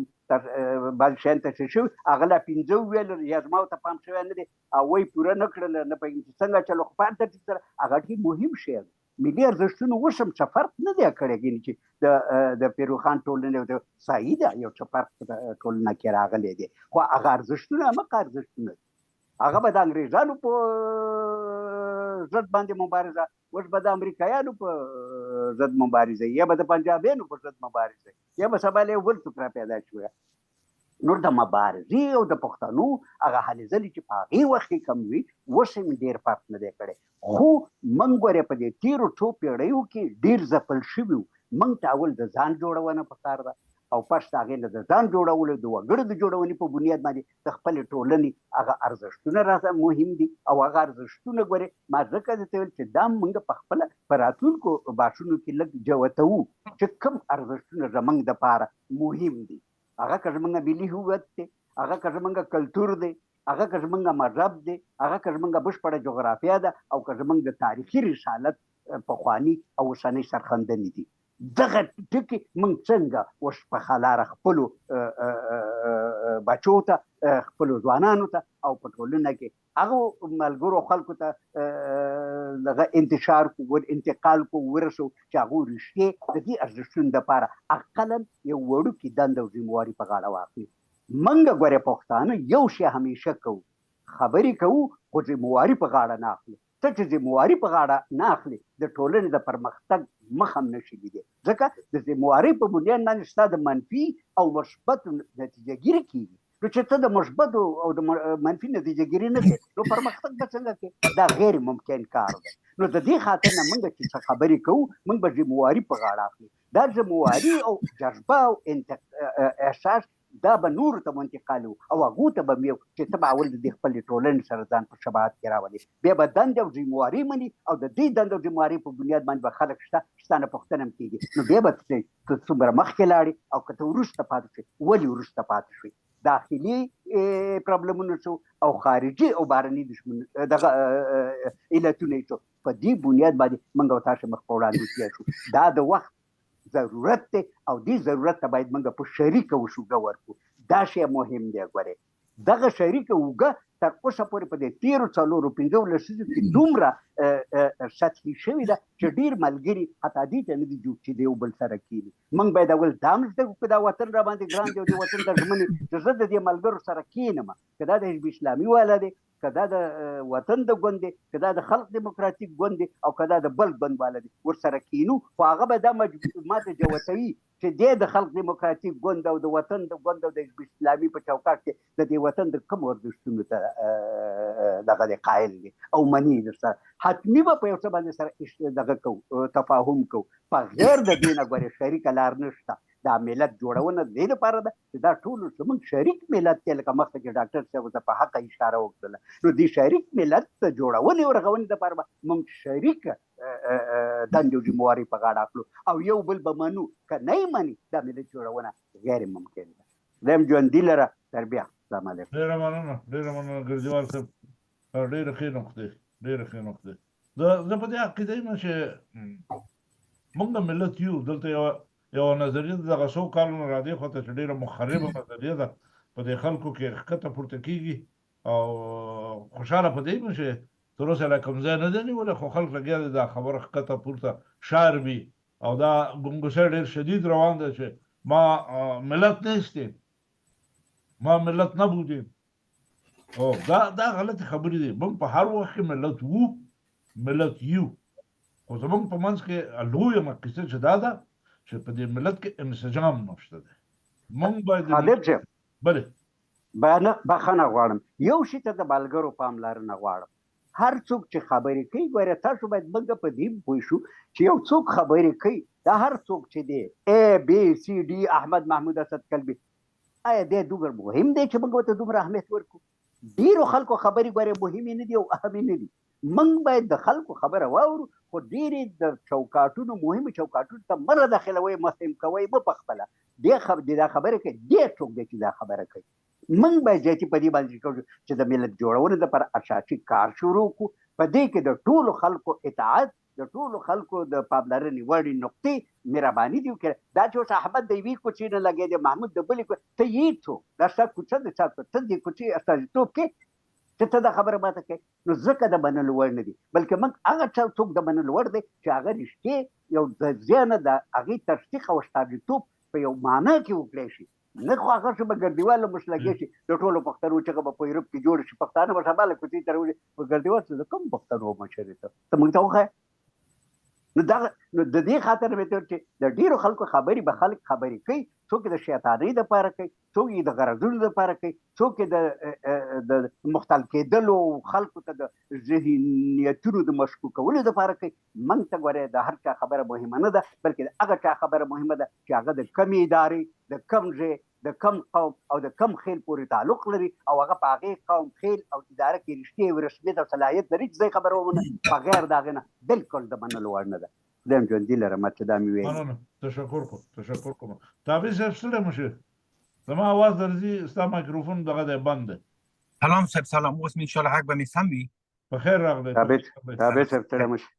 بعض شیان ته څه شوي هغه لا 15 ویل یا زما ورته پام شوی نه دی او وایي پوره نه کړل، نه پوهېږم چې څنګه چلو، خو په هر ترتیب سره هغه ډېر مهم شی دی. ملي ارزښتونو اوس هم څه فرق نه دی کړی، ګینې چې د پیروز خان ټولنې او د صحیح ده یو څه فرق په ټولنه کې راغلی دی، خو هغه ارزښتونه همغه ارزښتونه دي. هغه به د انګریزانو په ضد باندې مبارزه، اوس به د امریکایانو په ضد مبارزه، یا به د پنجابیانو په ضد مبارزه، یا به سبا له بل څوک را پیدا شوی. نو د مبارزې او د پښتنو هغه هلې ځلې چې په هغې وخت کې کم وي، اوس هم ډېر فرق نه دی کړی. خو موږ ګورې په دې تېرو څو پیړیو کې ډېر ځپل شوي وو. موږ ته اول د ځان جوړونه پکار ده او پس د هغې نه د ځان جوړولو د وګړو د جوړونې په بنیاد باندې د خپلې ټولنې هغه ارزښتونه راته مهم دي. او هغه ارزښتونه ګورې ما ځکه درته ویل چې دا موږ په خپله په راتلونکو بحثونو کې لږ جوتوو چې کوم ارزښتونه زموږ دپاره مهم دي. هغه که زموږ ملي هویت دی، هغه که زموږ کلتور دی، هغه که زموږ مذهب دی، هغه که زموږ بشپړه جغرافیه ده، او که زموږ د تاریخي رسالت پخواني او اوسنۍ سرښندنې دي. دغه ټکي موږ څنګه اوس په خلاره خپلو بچو ته، خپلو ځوانانو ته او په ټولنه کې هغو ملګرو خلکو ته دغه انتشار کو، انتقال کو، ورسو چې هغو رښتې د دې ارزښتونو دپاره اقلا یو وړوکې دنده او ذمهواري په غاړه واخلي. موږ ګورې پښتانه یو شی همیشه کوو، خبرې کوو خو ذمهواري په غاړه نه اخلو. ته چې ذمهواري په غاړه نه اخلي د ټولنې د پرمختګ مخ هم نشي لیدی، ځکه د ذمهواري په بنیاد باندې ستا د منفي او مثبتو نتیجه ګیري کېږي. نو چې ته د مثبتو او د منفي نتیجه ګیري نه کوې نو پرمختګ به څنګه کوې؟ دا غیر ممکن کار دی. نو د دې خاطر نه موږ چې څه خبرې کوو موږ به ذمهواري په غاړه اخلو. دا ذمهواري او جذبه او احساس دا به نورو ته منتقالو او هغو ته به ویو چې ته به اول د دې خپلې ټولنې سره ځان په شباهت کې راولې، بیا به دندې او ذمهواري مني او د دې دندې او ذمهواري په بنیاد باندې به خلک ستا نه پوښتنه هم کېږي. نو بیا به ته څومره مخکې لاړې او که ته وروسته پاتې شوې، ولې وروسته پاتې شوې؟ داخلي پرابلمونه څو او خارجي او بهرني دغه علتونه څو، په دې بنیاد باندې موږ او تاسو مخ په وړاندې تللی شو. دا د وخت ضرورت دی او دې ضرورت ته باید موږ په شریکه وشوګه ورکړو. دا شی مهم دی. ګورې دغه شریکه اوږه تر اوسه پورې په دې 13-15 لسیزو کې دومره سطحي شوې ده چې ډېر ملګري حتی دې ته نه دي جوړ چې د یو بل سره کښېني. موږ باید اول دا هم زده کړو که دا وطن را باندې ګران دی او د وطن د ژمنې چې زه د دې ملګرو سره کښېنم، که دا د حزب اسلامي والا دی، که دا د وطن د ګوند دی، که دا د خلق دیموکراتیک ګوند دی او که دا د بل ګوند والا دی، ورسره کښېنو. خو هغه به دا ماته جوتوي چې دی د خلق دیموکراتیک ګوند او د وطن د ګوند او د حزب اسلامي په چوکاټ کې د دې وطن د کومو ارزښتونو ته دغه دی قایل دی او مني درسره. حتمي به په یو څه باندې سره دغه کوو، تفاهم کوو. په غیر د دې نه ګورې شریکه لار نشته. دا ملت جوړونه د دې لپاره ده چې دا ټول زموږ شریک ملت دی. لکه مخکې چې ډاکټر صاحب ورته په حقه اشاره وکړله، نو دې شریک ملت د جوړونې او رغونې لپاره به موږ شریکه دندې او ذمهواري په غاړه اخلو او یو بل به منو. که نه یې مني دا ملت جوړونه غیر ممکن ده. زه هم ژوندي لره. تر بیا السلام علیکم. ډېره مننه، ډېره مننه ګرجوال صاحب، ډېرې ښې نقطې، ډېرې ښې نقطې. زه په دې عقیده یم چې موږ ملت یو. دلته یو نظریه دغه 100 کالونو را دې خوا ته چې ډېره مخربه نظریه ده په دې خلکو کې ښکته پورته کېږي او خوشحاله په دې یم چې تر اوسه لا کوم ځای نه دی نیولی، خو خلک لګیا دي دا خبره ښکته پورته شعر وي او دا ګنګوسه ډېر شدید روان ده چې ما ملت نیستیم، ما ملت نبودیم. او دا غلطې خبرې دي. موږ په هر وخت کې ملت وو، ملت یو. خو زموږ په منځ کې لویه مقیصه چې دا ده چې په دې ملت کې انسجام نشته دی. موږ باید خالد صاحب بلې بخښنه غواړم، یو شي ته د ملګرو پاملرنه غواړم. هر څوک چې خبرې کوي، ګوره تاسو باید موږ په دې پوه شو چې یو څوک خبرې کوي، دا هر څوک چې دی ABCD احمد محمود اسد قلبي، آیا دی دومره مهم دی چې موږ ورته دومره اهمیت ورکړو؟ ډېرو خلکو خبرې ګورې مهمې نه دي او اهمې نه دي. موږ باید د خلکو خبره واورو، خو ډېرې د چوکاټونو مهمو چوکاټونو ته مه داخلوئ، مفهم کوئ، مه پخپله دا خبره کوي، دې څوک دی چې دا خبره کوي. موږ باید زیاتي په دې باندې کوو چې د ملت جوړونې دپاره اساسي کار شروع کړو. په دې کې د ټولو خلکو اطاعت، د ټولو خلکو د پاملرنې وړې نقطې مهرباني دې وکړي. دا چې اوس احمد د یوې کوڅې نه لګېدی، محمود د بلې ته یې څوک، دا ستا کوڅه ده، ته دې کوڅې استازیتوب کې چې ته دا خبره ماته کوي. نو ځکه د منلو وړ نه دي، بلکې موږ هغه څوک د منلو وړ دی چې هغه رښتې یو د ذهنه د هغې تصدیق او استازیتوب په یو معنا کې وکړی شي. نه خو هغه څه به ګرډیوال له مشلګې شي، د ټولو پښتنو چغه به په یورپ کې جوړ شي، پښتانه به شماله کوڅې ته راوځي. په ګرډیوال څه د کوم پښتنو مشر ته موږ ته وښایه. نو د دې خاطر مې ته چې د ډېرو خلکو خبرې به خلک خبرې کوي، څوک د شیطانۍ دپاره کوي، څوک یې د غرضونو دپاره کوي، څوک یې د مختل کېدلو خلکو ته د ذهنیتونو د مشکوکولو دپاره کوي. موږ ته ګورې د هر چا خبره مهمه نه ده، بلکې د هغه چا خبره مهمه ده چې هغه د کمې ادارې، د کم ځای، د کم قوم او د کم خیل پورې تعلق لري، او هغه په هغې قوم، خیل او اداره کې رښتیا او رسمیت او صلاحیت لري چې ځای خبره ومنه، بغیر د هغې نه بلکل د منلو وړ نه ده. خدایم ژوندي لرم، چې دا مې ویلي. مننه، تشکر کوم. تابع صاحب ستړی مه شې، زما اواز درځي، ستا مایکروفون دغه دی بند دی. سلام صاحب، سلام. اوس مې انشاءالله حق به مې سم وي. په خیر راغلی. تابع صاحب ستړی مه شې.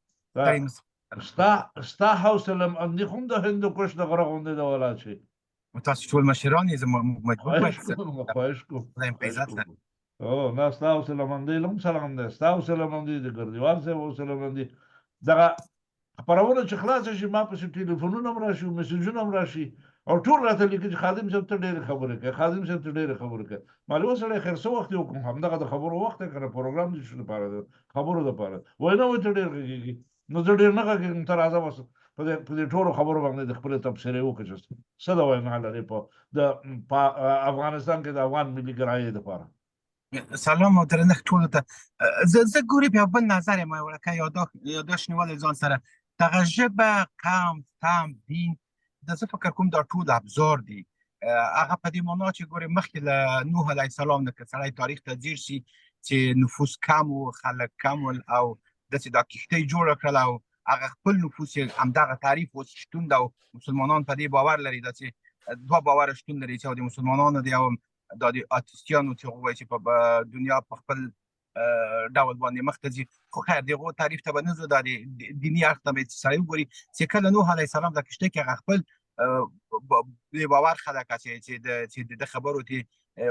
ستا حوصله اندي خو هم د هندوکش د غره غوندې ده ولاړ شي. تاسو ټول مشران یې، زه مجبور خواهش کوم. خدایم په عزت لرم. نه، ستا حوصله مندۍ له هم سلام دی، ستا حوصله مندي، د ګردیوال صاحب حوصله مندي. دغه خپرونه چې خلاصه شي، ما پسې ټلیفونونه هم راشي، میسجونه هم راشي، او ټول راته لیکي چې خادم صاحب ته ډېرې خبرې کوي، خادم صاحب ته ډېرې خبرې کوي. ما ویل سړی خیر څه وخت یې وکړم، همدغه د خبرو وخت دی که نه، پروګرام دې شو لپاره دی، خبرو دپاره. وایي نه، وایي ته ډېر غږېږي. نو زه ډېر نه غږېږم، ته راځه بس په دې ټولو خبرو باندې د خپلې تبصرې وکړه چې څه د وینا لرې په افغانستان کې د افغان ملي ګرایۍ دپاره. سلام او درنښت ټولو ته. زه ګورې بیا بل نظر یم وړکه یاداشت نیولی ځان سره. دغه ژبه، قوم، تم، دین، زه فکر کوم دا ټول ابزار دي. هغه په دې معنا چې ګورې مخکې له نوح علیه السلام نه که سړی تاریخ ته ځیر شي چې نفوس کم و، خلک کم ول، او داسې دا کښتۍ جوړه کړله او هغه خپل نفوس یې همدغه تعریف اوس شتون ده، او مسلمانان په دې باور لري. داسې دوه باوره شتون لري چې د مسلمانانو دی او دا د اتیستیانو چې وایي چې په دنیا په خپل ډول باندې مخ ته ځي. خو خیر د هغو تعریف ته به نه ځو، دا د دیني اړخ ته به سړی وګوري چې کله نوح علیه السلام د کښتۍ کې هغه خپل بې باور خلک چې د خبرو ته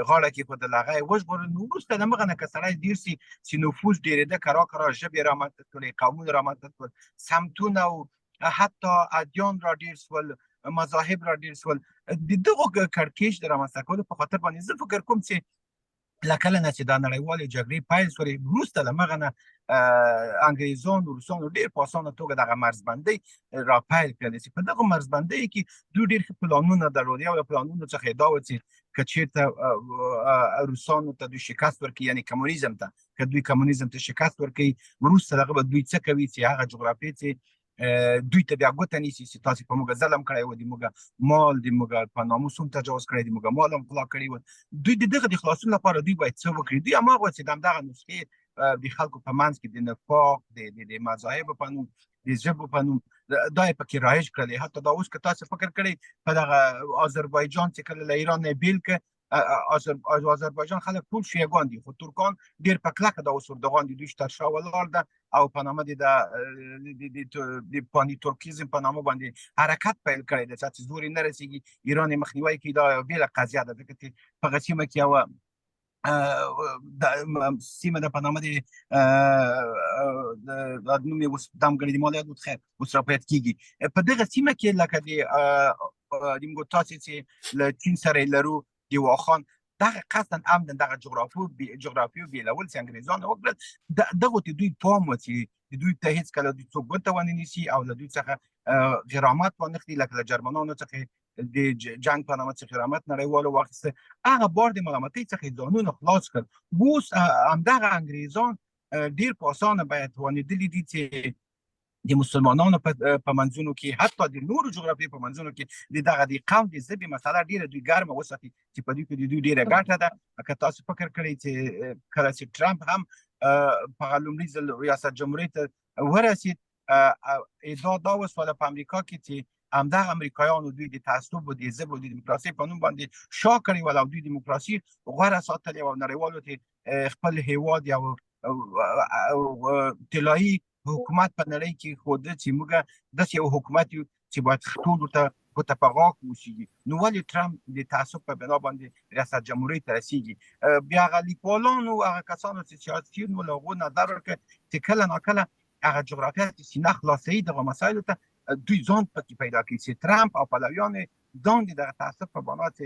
غاړه کېښودل، هغه یې وژغورل. نو وروسته له هغه نه که سړی ډېر سي چې نفوس ډېرېده، کرا ژبې رامنځته کړې، قومونه رامنځته کړل، سمتونه او حتی ادیان را ډېر سول، مذاهب را ډېر سول. د دغو کړکېچ د رامنځته کولو په خاطر باندې زه فکر کوم چې له کله نه چې دا نړیوالې جګړې پیل شولې، وروسته له هغه نه انګریزانو، روسانو ډېر په اسانه توګه دغه مرزبندۍ را پیل کړلې چې په دغه مرزبندۍ کې دوی ډېر ښه پلانونه درلود. یو له پلانونو څخه یې دا و چې که چېرته روسانو ته دوی شکست ورکړي، یعنې کمونیزم ته، که دوی کمونیزم ته شکست ورکوي، وروسته له هغه به دوی څه کوي چې هغه جغرافیې چې دوی ته بیا ګوته نیسي چې تاسې په موږ ظلم کړی و، د موږ مال، د موږ په ناموس هم تجاوز کړی، د موږ مال هم غلا کړی و. دوی د دغه د خلاصون لپاره دوی باید څه وکړي؟ دوی هماغه چې د همدغه نسخې د خلکو په منځ کې د نفاق، د مذاهبو په نوم، د ژبو په نوم، دا یې پکې رایج کړلی. حتی دا اوس که تاسې فکر کړئ په دغه آذربایجان چې کله له ایران نه بیل که، آذربایجان خلک ټول شیعګان دي، خو ترکان ډېر په کلکه دا اوس اردوغان دي، دوی تر شا ولاړ ده او په نامه د پاني ترکیزم په نامه باندې حرکت پیل کړی دی چې زور یې نه رسېږي، ایران یې مخنیوی کوي. دا یوه بېله قضیه ده، ځکه چې په هغه سیمه کې یوه سیمه ده په نامه د نوم یې اوس دمګړی د مالیات بود، خیر اوس راپیاد کېږي. په دغه سیمه کې لکه د موږ تاسې چې له چین سره یې لرو، د واخان، دغه قصدا عمدا دغه جغرافیو بېلول چې انګریزانو وکړل، دغو ته دوی پام و چې دوی ته هېڅکله دوی څوک ګوته ونه نیسي او له دوی څخه غرامت وانخلي، لکه له جرمنانو څخه د جنګ په نامه چې غرامت نړیوالو واخیسته. هغه بار د ملامتۍ څخه یې ځانونه خلاص کړل. اوس همدغه انګریزان ډېر په اسانه باید توانېدلي دي چې د مسلمانانو په منځونو کې، حتی د نورو جغرافیې په منځونو کې د دغه د قوم د ژبې مسله ډېره دوی ګرمه وساتي چې په دوی کې د دوی ډېره ګټه ده. که تاسو فکر کړئ چې کله چې ټرمپ هم په لومړي ځل ریاست جمهوریت ته ورسید. ادعا دا وسوله په امریکا کې چې همدغه امریکایانو دوی د تعصب او د حزب او د دیموکراسۍ په نوم باندې شا کړې ول او دوی دیموکراسي غوره ساتلې او نړیوالو ته خپل هیواد یو طلایي حکومت په نړۍ کې ښوده چې موږ داسې یو حکومت یو چې باید ټولو ته په غاښ وشي. نو ولې ټرمپ د تعصب په بنا باندې ریاست جمهوریت ته رسیږي؟ بیا هغه لیکوالانو هغه کسانو چې سیاسیون ول هغو نظر ورکړ چې کله ناکله هغه جغرافیه چې سینه خلاصوي دغه مسایلو ته دوی ځان پکې پیدا کړي چې ټرمپ او پلویان ځان د دغه تعصب په بنا چې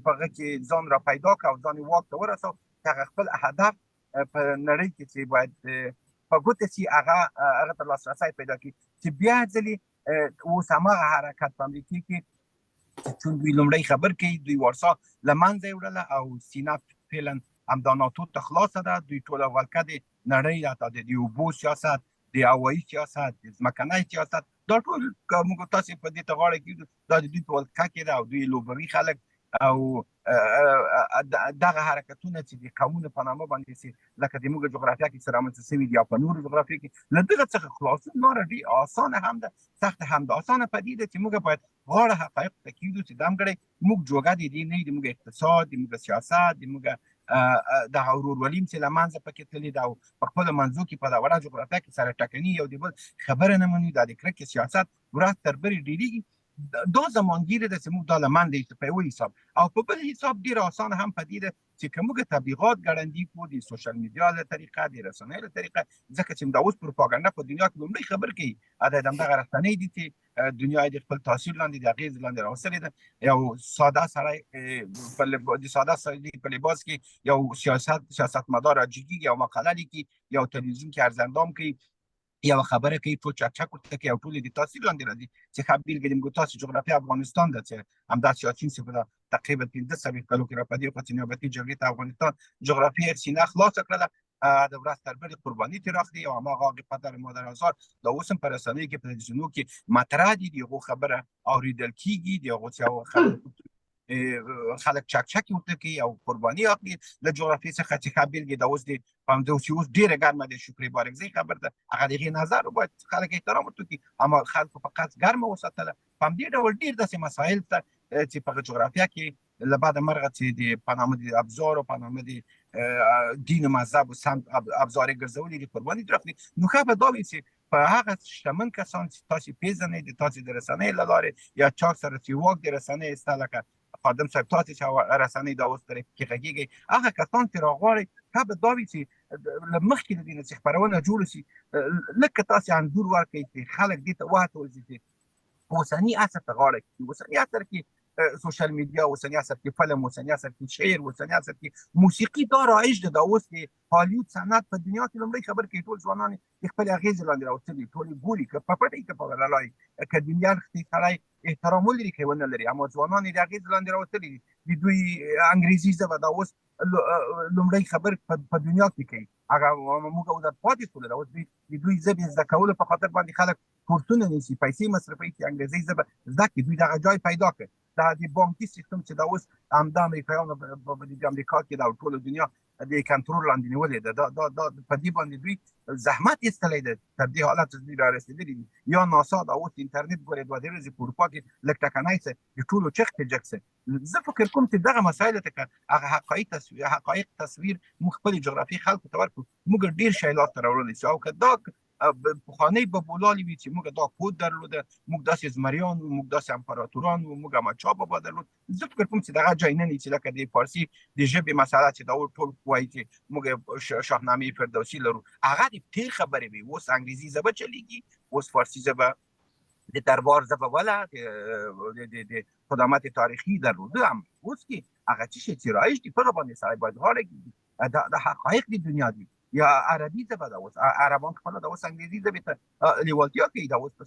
په هغه کې ځان را پیدا کړ او ځان یې واک ته ورساو چې هغه خپل هدف په نړۍ کې چې باید په ګوته چې هغه ته لاسرسی پیدا کړي چې بیا ځلې اوس هماغه حرکت په امریکا کې چون دوی لومړی خبر کوي دوی وارسا له منځه یې وړله او سینه فعلا همدا ناتو ته خلاصه ده. دوی ټوله ولکه د نړۍ حتی د اوبو سیاست د هوایي سیاست د ځمکني سیاست دا ټول موږ تاسې په دې ته غاړه کېږدو دا د دوی په ولکه کې ده او دوی لوبوي خلک او دغه حرکتونه چې د قومونو په نامه باندې چې لکه د موږ جغرافیه کې چې رامنځته شوي دي یا په نورو جغرافیو کې له دغه څخه خلاصون لاره ډېره اسانه هم ده سخته هم ده. اسانه پدې ده چې موږ باید غاړه حقایقو ته کېږدو چې دمګړی موږ جوګه د دې نه د موږ اقتصاد د موږ سیاست د موږ دغه ورورولي چې له منځه پکې تللې ده او په خپلو منځو کې په دا وړه جغرافیه کې سره ټکني یو د بل خبره نه مني دا د کرکې سیاست ورځ تر بلې ډېرېږي. دا زمانګیره ده چې موږ دا له منځه یوسو په یو حساب او په بل حساب ډېره اسانه هم پدې ده چې که موږ تبلیغات ګړندي کړو د سوشل میډیا له طریقه د رسنیو له طریقه ځکه چې دا اوس پروپاګاندا په دنیا کې لومړی خبر کوي دغه رسنۍ دي چې دنیا د خپل تاثیر لاندې د اغېز لاندې راوستلې ده. یو ساده سړی د ساده سړي په لباس کې یو سیاستمدار راجګي یو مقاله لیکي یو تلویزیون کې ارزندام کوي یو خبره کوي ټول چکچک ورته کوي او ټول د تاثیر لاندې راځي چې خو بیلګې د موږ تاسو جغرافیه افغانستان ده چې همدا سیاسیون چې په تقریبا 15 کالو کې راپدې او چې نوبتي جګړې ته افغانستان جغرافیه سینه خلاص کړله د ورځ تر بلې قرباني ترې راخلي او هماغه پدر مادر آزار دا اوس هم په رسنیو کې په تلویزیونو کې مطرح دي د هغو خبره اورېدل کېږي د هغو چې خلک چکچک ورته کوي او قرباني اخلي له جغرافیې څخه چې ښه بېلګې دا اوس د همداسې اوس ډېره ګرمه د شکري بارکزۍ خبر ده هغه د هغې نظر باید خلک احترام ورته کړي اما خلکو فقط ګرمه وساتله په همدې ډول ډېر داسې مسایل ته چې په جغرافیه کې له بعده مرغه چې د په نامه د ابزار او په نامه د دین و مذهب و سمت ابزار ګرځولي د قرباني درخلي نو ښه به دا وي چې په هغه شتمن کسان چې تاسې پېژنئ د تاسې د رسنیو له لارې یا چا سره چې واک د رسنیو سته لکه خادم صاحب تاسې چې رسنۍ دا اوس ترې کې غږېږئ هغه کسان چې راغواړئ ښه به دا وي چې له مخکې د دې نه چې خپرونه جوړه شي لکه تاسې انځور ورکړئ چې خلک دې ته وهڅول شي چې اوسني عصر ته غاړه کړي اوسني عصر کې سوشل میډیا اوسني عصر کې فلم اوسني عصر کې شعر اوسني عصر کې موسیقي دا رایج ده دا اوس د هالیوډ صنعت په دنیا کې لومړی خبر کوي ټول ځوانان خپل اغېز لاندې راوستلي ټول ګوري که په پټه کې په لای که دنیا کې سړی احترام ولري کوي نه لري اما ځوانان یې اغېز لاندې راوستلي د دوی انګریزي ژبه دا اوس لومړی خبر په دنیا کې کوي هغه موږ اوس پاتې شول دا اوس د دوی ژبې زده کولو په خاطر باندې خلک کورسونه نیسي پیسې مصرفوي چې انګریزي ژبه زده کړي دوی دغه ځای پیدا کړي دا د بانکي سیستم چې دا اوس همدا امریکایانو په امریکا کې دا ټول دنیا د کنټرول لاندې نیولې ده دا په دې باندې دوی زحمت ایستلی ده تر دې حالت دوی را رسېدلي دي یا ناسا دا اوس انټرنیټ ګورې 2 ورځې په اروپا کې لږ ټکنی څه د ټولو چغې جګ څه زه فکر کوم چې دغه مسایلو ته که هغه حقایق تصویر موږ خپلې جغرافیې خلکو ته ورکړو موږ ډېر شی لاسته راوړلی شو او که دا پخوانۍ بابولالې وي چې موږ دا کود درلوده موږ داسې زمریان وو موږ داسې امپراتوران وو موږ احمدشاه بابا درلود زه فکر کوم چې دغه ځای نه نیسي لکه د فارسي د ژبې مسله چې دا ټول وایي چې موږ شاهنامې فردوسي لرو هغه د تېر خبرې وي اوس انګریزي ژبه چلیږي اوس فارسي ژبه د دربار ژبه وله د قدامت تاریخي درلوده هم اوس کې هغه څه شی چې رایج دي په هغه باندې سړی باید غاړه کېږدي دا حقایق د دنیا دي یا عربي ژبه ده اوس عربان خپله د اوس انګریزي ژبې ته لیوالتیا کوي دا اوس په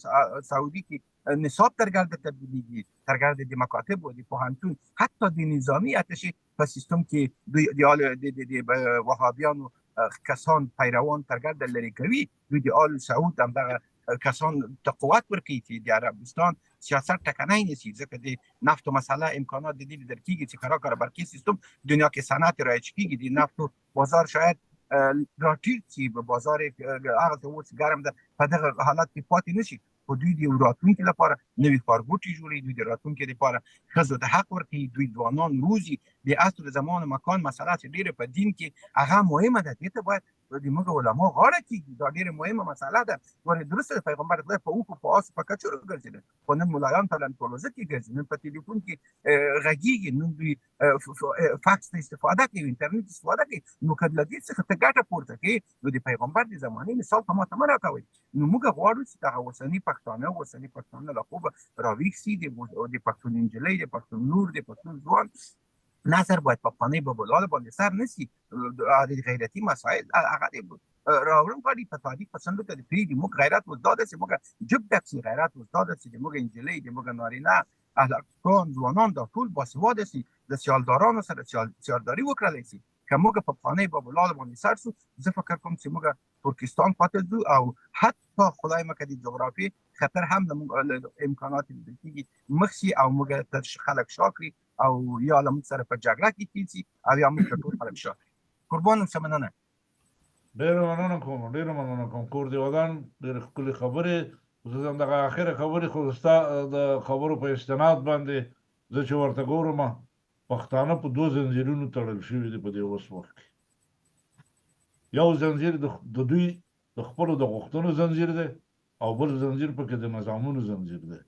سعودي کې نصاب تر ګرده تبدیلېږي تر ګرده د مکاتب و د پوهنتون حتی د نظامي اتشې په سیستم کې دوی د وهابیانو کسان پیروان تر ګرده لرې کوي دوی د آل سعود همدغه کسان ته قوت ورکوي چې د عربستان سیاست ټکنی نیسي ځکه د نفتو مسله امکانات د دې لیدل کېږي چې کراکاره برقي سیستم دنیا کې صنعت رایج کېږي د نفتو بازار شاید راټیټ چې په بازار هغه څه اوس ګرم ده په دغه حالت کې پاتې نشي. خو دوی د راتلونکي لپاره نوي ښارګوټي جوړوي، دوی د راتلونکي لپاره ښځو ته حق ورکوي، دوی ځوانان روزي. د عصر زمان مکان مسله چې ډېره په دین کې هغه مهمه ده، دې ته باید د موږ علما غاړه کېږدي. دا ډېره مهمه مسله ده. ولې درسته پیغمبر خدای په اوښو په آسو په کچرو ګرځېده، خو نن ملایان په لنډپروازه کې ګرځي، نن په تلیفون کې غږېږي، نن دوی فاکس ته استفاده کوي، انټرنېټ استفاده کوي. نو که له دې څخه ته ګټه پورته کوې نو د پیغمبر د زمانې مثال ته ماته مه راکوئ. نو موږ غواړو چې دغه اوسني پښتانه له خوبه راویښ سي، د پښتون نجلۍ، د پښتون لور، د پښتون ځوان نظر باید په پخوانۍ بابولالو باندې سر نه سي. د غیرتي مسایل هغه راوړم غواړي په تاریخ په څنډو کې د پرېږدي. موږ غیرت اوس دا ده چې موږ جب ډک سي، غیرت اوس دا ده چې د موږ نجلۍ، د موږ نارینه اهلکان، ځوانان دا ټول باسواده سي، د سیالدارانو سره سیالداري وکړلی سي. که موږ په پخوانۍ بابولالو باندې سر سو، زه فکر کوم چې موږ ترکستان پاتې ځو، او حتی خدای مکړه د جغرافیې خطر هم زموږ امکانات لیدل کېږي مخ سي، او موږ ته خلک شا کړي، او یا له موږ سره په جګړه کې تېر سي، او یا موږ ته ټول خلک شا کړي. قربان اوسه، مننه. ډېره مننه کوم کور دې ودان. ډېرې ښکلې خبرې. زه هم دغه اخره خبرې خو ستا د خبرو په استناد باندې زه چې ورته ګورم، پښتانه په 2 زنځیرونو تړل شوي دي په دې اوس وخت کې. یو زنځیر د دوی د خپلو د غوښتنو زنځیر دی، او بل زنځیر پکې د نظامونو زنځیر دی.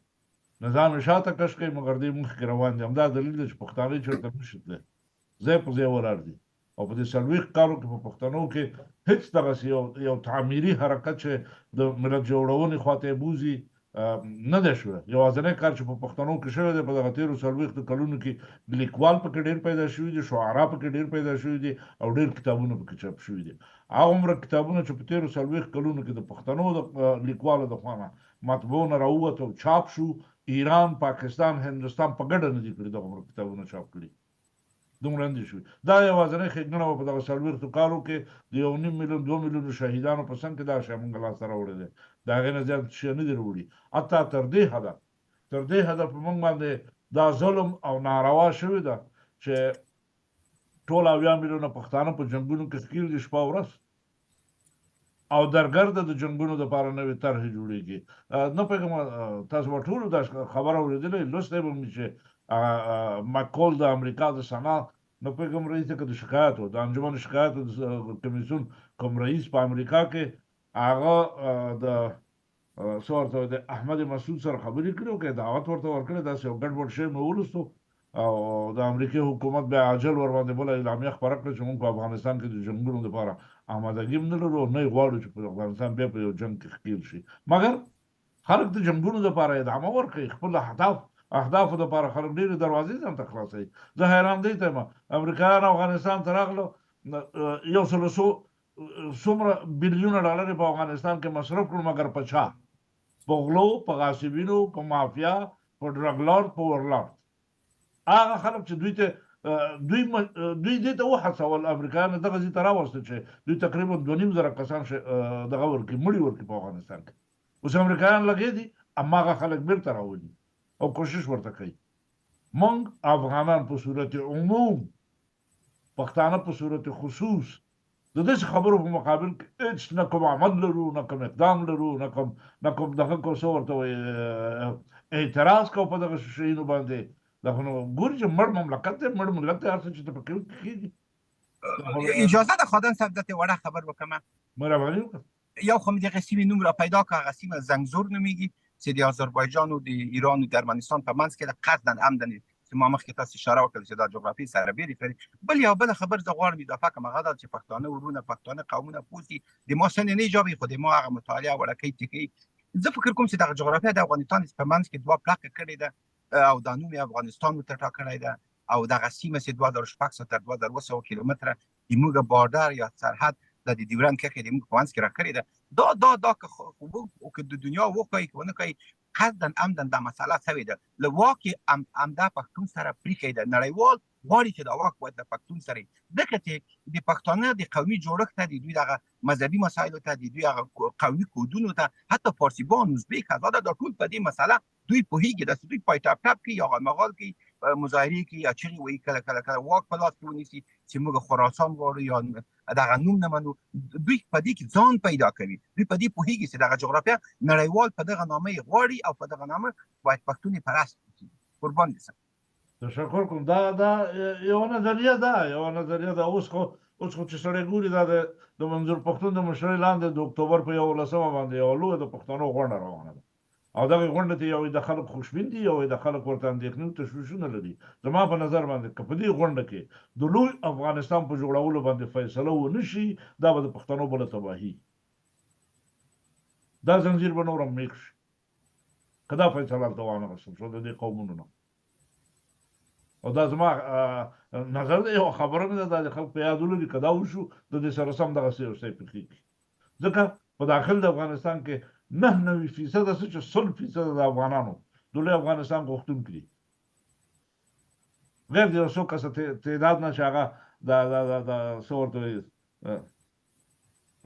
نظام یې شاته کش کوي، مګر دوی مخکې روان دي. همدا دلیل دی چې پښتانه چېرته نشي تللی، ځای په ځای ولاړ دي. او په دې 40 کالو کې په پښتنو کې هېڅ دغسې یو تعمیري حرکت چې د ملت جوړونې خواته یې بوځي نه دی شوی. یوازینی کار چې په پښتنو کې شوی دی په دغه تېرو 40 کلونو کې، لیکوال پکې ډېر پیدا شوي دي، شعرا پکې ډېر پیدا شوي دي، او ډېر کتابونه پکې چاپ شوي دي. هغه عمره کتابونه چې په تېرو 40 کلونو کې د پښتنو د لیکوالو د خوا نه مطبوعو نه راووت او چاپ شو، ایران، پاکستان، هندوستان په ګډه نه دي کړي دغه عمره کتابونه چاپ کړي. دومره نه دي شوي. دا یوازینی ښېګڼه وه په دغه 40 کالو کې د 1.5 میلیون 2 میلیونو شهیدانو په څنګ کې دا شی موږ لاسته راوړی دی. د هغې نه زیات شی نه دي راوړي. حتی تر دې حده په موږ باندې دا ظلم او ناروا شوې ده چې ټول 80 میلیونه پښتانه په جنګونو کې ښکېل دي شپه ورځ، او درګرده د جنګونو دپاره نوې طرحې جوړېږي. نه پوهېږم تاسو به ټولو دا خبره اورېدلې، لوستی به مې چې مکول د امریکا د سنا، نه پوهېږم رئیس که د شکایاتو د انجمن شکایاتو د کمیسیون کوم رئیس په امریکا کې، هغه د څه ورته د احمد مسعود سره خبرې کړې او که دعوت ورته ورکړی، داسې یو ګډوډ شی مې ولوستو، او د امریکې حکومت بیا عاجل ورباندې بله اعلامیه خپره کړه چې موږ په افغانستان کې د جنګونو دپاره آمادګي هم نه لرو، او نه یې غواړو چې په افغانستان بیا په یو جنګ کې ښکېل شي. مګر خلک د جنګونو دپاره ادامه ورکوي، خپل اهدافو دپاره خلک ډېرې دروازې ځان ته خلاصوي. زه حیران دې ته یم، امریکایان افغانستان ته راغلو، 100 څومره بلیونه ډالر په افغانستان کې مصرف کړو، مګر په چا؟ په غلو، په غاصبینو، په مافیا، په ډرګ لارډ، په ورلارډ. هغه خلک چې دوی دې ته وهڅول، امریکایانو دغه ځای ته راوستل چې دوی تقریبا 2,500 کسان دغه ورکړي، مړي ورکړي په افغانستان کې. اوس امریکایان لګیا دي هماغه خلک بیرته راولي او کوشش ورته کوي. موږ افغانان په صورت عموم، پښتانه په صورت خصوص، د داسې خبرو په مقابل کې هېڅ نه کوم عمل لرو، نه کوم اقدام لرو، نه کوم دغه کو څه ورته وایي اعتراض کوو په دغه شیانو باندې. دغه نو ګوري چې مړ مملکت دی، مړ ملت دی، هر څه چې ته پکې کېږي. اجازه ده خادم صاحب دته وړه خبر وکړم. مهرباني وکړه. یو خو مې دغه سیمې نوم را پیدا کړ، هغه سیمه زنګزور نومیږي چې د آذربایجان او د ایران او د ارمنستان په منځ کې د قصداً عمدن چې ما مخکې تاسو اشاره وکړه چې دا جغرافي سره بیرې کړي. بل خبر زه غواړم اضافه کړم، هغه دا چې پښتانه ورونه، پښتانه قومونه پوسي د ما سن نه جوابي، خو د ما هغه مطالعه وړکې چې زه فکر کوم چې دغه جغرافیه د افغانستان په منځ کې دوه پلاکه کړې ده، او دا نوم یې افغانستان ورته ټاکلی ده، او دغه سیمه چې 2600 تر 2200 کیلومتره زموږ بارډر یا سرحد د ډیورند کرښې د موږ په منځ کې راکړې ده. دا که د دنیا وښایي که ونه کوي، قصداً عمداً دا مسله سوې ده. له واک یې همدا پښتون سره پرېښی ده. نړیوال غواړي چې دا واک باید د پښتون سره وي، ځکه چې د پښتانه د قومي جوړښت ته، د دوی دغه مذهبي مسایلو ته، د دوی هغه قومي کودونو ته، حتی فارسیبان، ازبک، هزاره، دا ټول په دې مسله دوی پوهېږي. داسې دوی پای ټاپ ټاپ کوي یا غالمغال کوي مظاهره کې یا چغې وایي کله کله کله واک په لاس کې ونیسي چې موږ خراسان غواړو یا دغه نوم نه منو. دوی په دې کې ځان پیدا کوي، دوی په دې پوهېږي چې دغه جغرافیه نړیوال په دغه نامه یې غواړي او په دغه نامه باید پښتون یې پرست کړي. قربان دي سم. تشکر کوم. دا یو نظریه ده. اوس خو چې سړی ګوري دا د منظور پښتون د مشرۍ لاندې د اکتوبر په 11 باندې یو لویه د پښتنو غونډه روانه ده او دغه غونډه ته یو د خلک خوشبین دي، یو د خلک ورته اندېښنې او تشویشونه لري. زما په نظر باندې که په دې غونډه کې د لوی افغانستان په جوړولو باندې فیصله ونه شي، دا به د پښتنو بله تباهي، دا زنځیر به نور هم میک شي که دا فیصله هلته وانغستل شو د دې قومونو نه. او دا زما نظر دی، یو خبره مې ده، دا د خلک په یاد ولري که دا وشو د دې سره سم دغسې یو شی پېښېږي. ځکه په داخل د افغانستان کې 99% څه چې 100% د افغانانو د لوی افغانستان غوښتونکي دي، غیر د یو څو کسه تعداد نه چې هغه د څه ورته وایي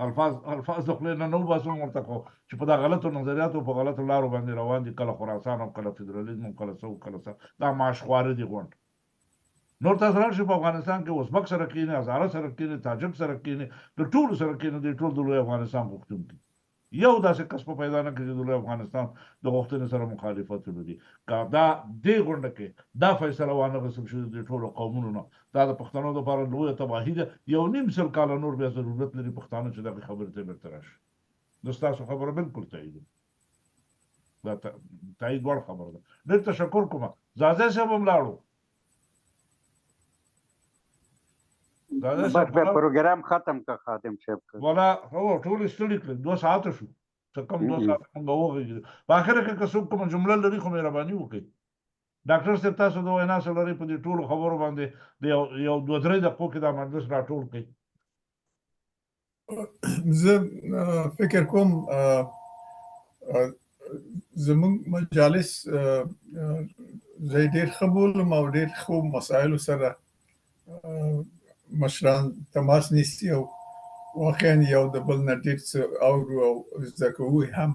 الفاظ د خولې نه وباسم ورته، خو چې په دا غلطو نظریاتو په غلطو لارو باندې روان دي، کله خراسان او کله فدرالیزم او کله څه او کله څه، دا معاشخواره دي غونډ. نور تاسو راشئ په افغانستان کې ازبک سره کښېنئ، هزاره سره کښېنئ، تاجک سره کښېنئ، د ټولو سره کښېنئ، دوی ټول د لوی افغانستان غوښتونکي. یو داسې کس په پیدا نه کړي چې د لوی افغانستان د غوښتنې سره مخالفت ولري. که دا دې غونډه کې دا فیصله وانغستل شي د ټولو قومونو نه، دا د پښتنو دپاره لویه تباهي ده. 1.5 کاله نور بیا ضرورت لري پښتانه چې دغې خبرې ته بېرته راشي. زه ستاسو خبره بلکل تاییدوم، دا تایید وړ خبره ده. ډېر تشکر کوم. زازی صاحب هم لاړو. بس پروګرام ختم کا خادم صاحب کا ولا هو ټول ستړي کړل. 2 ساعته شو، څه کم 2 ساعته موږ وغږېدو. په اخره کې که څوک کومه جمله لري خو مهرباني وکړئ. ډاکټر صاحب تاسو د وینا څه لرئ په دې ټولو خبرو باندې د یو 2-3 دقیقو کې دا مجلس راټول کړئ. زه فکر کوم زموږ مجالس زه ډېر ښه بولم او ډېر ښو مسایلو سره مشران تماس نیسي او واقعا یو د بل نه ډېر څه اورو او زده کوو هم.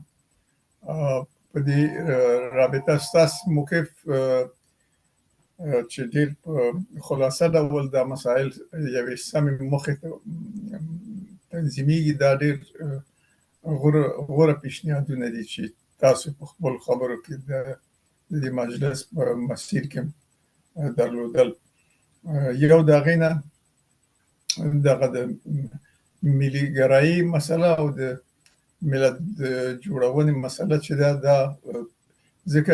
په دې رابطه ستاسو موقف چې ډېر خلاصه ډول دا مسایل یوې سمې موخې ته تنظیمیږي، دا ډېر غوره پیشنهادونه دي چې تاسو په خپل خبرو کې د دې مجلس په مسیر کې درلودل. یو د هغې نه دغه د ملي ګرایي مسله او د ملت جوړونې مسله چې دا ځکه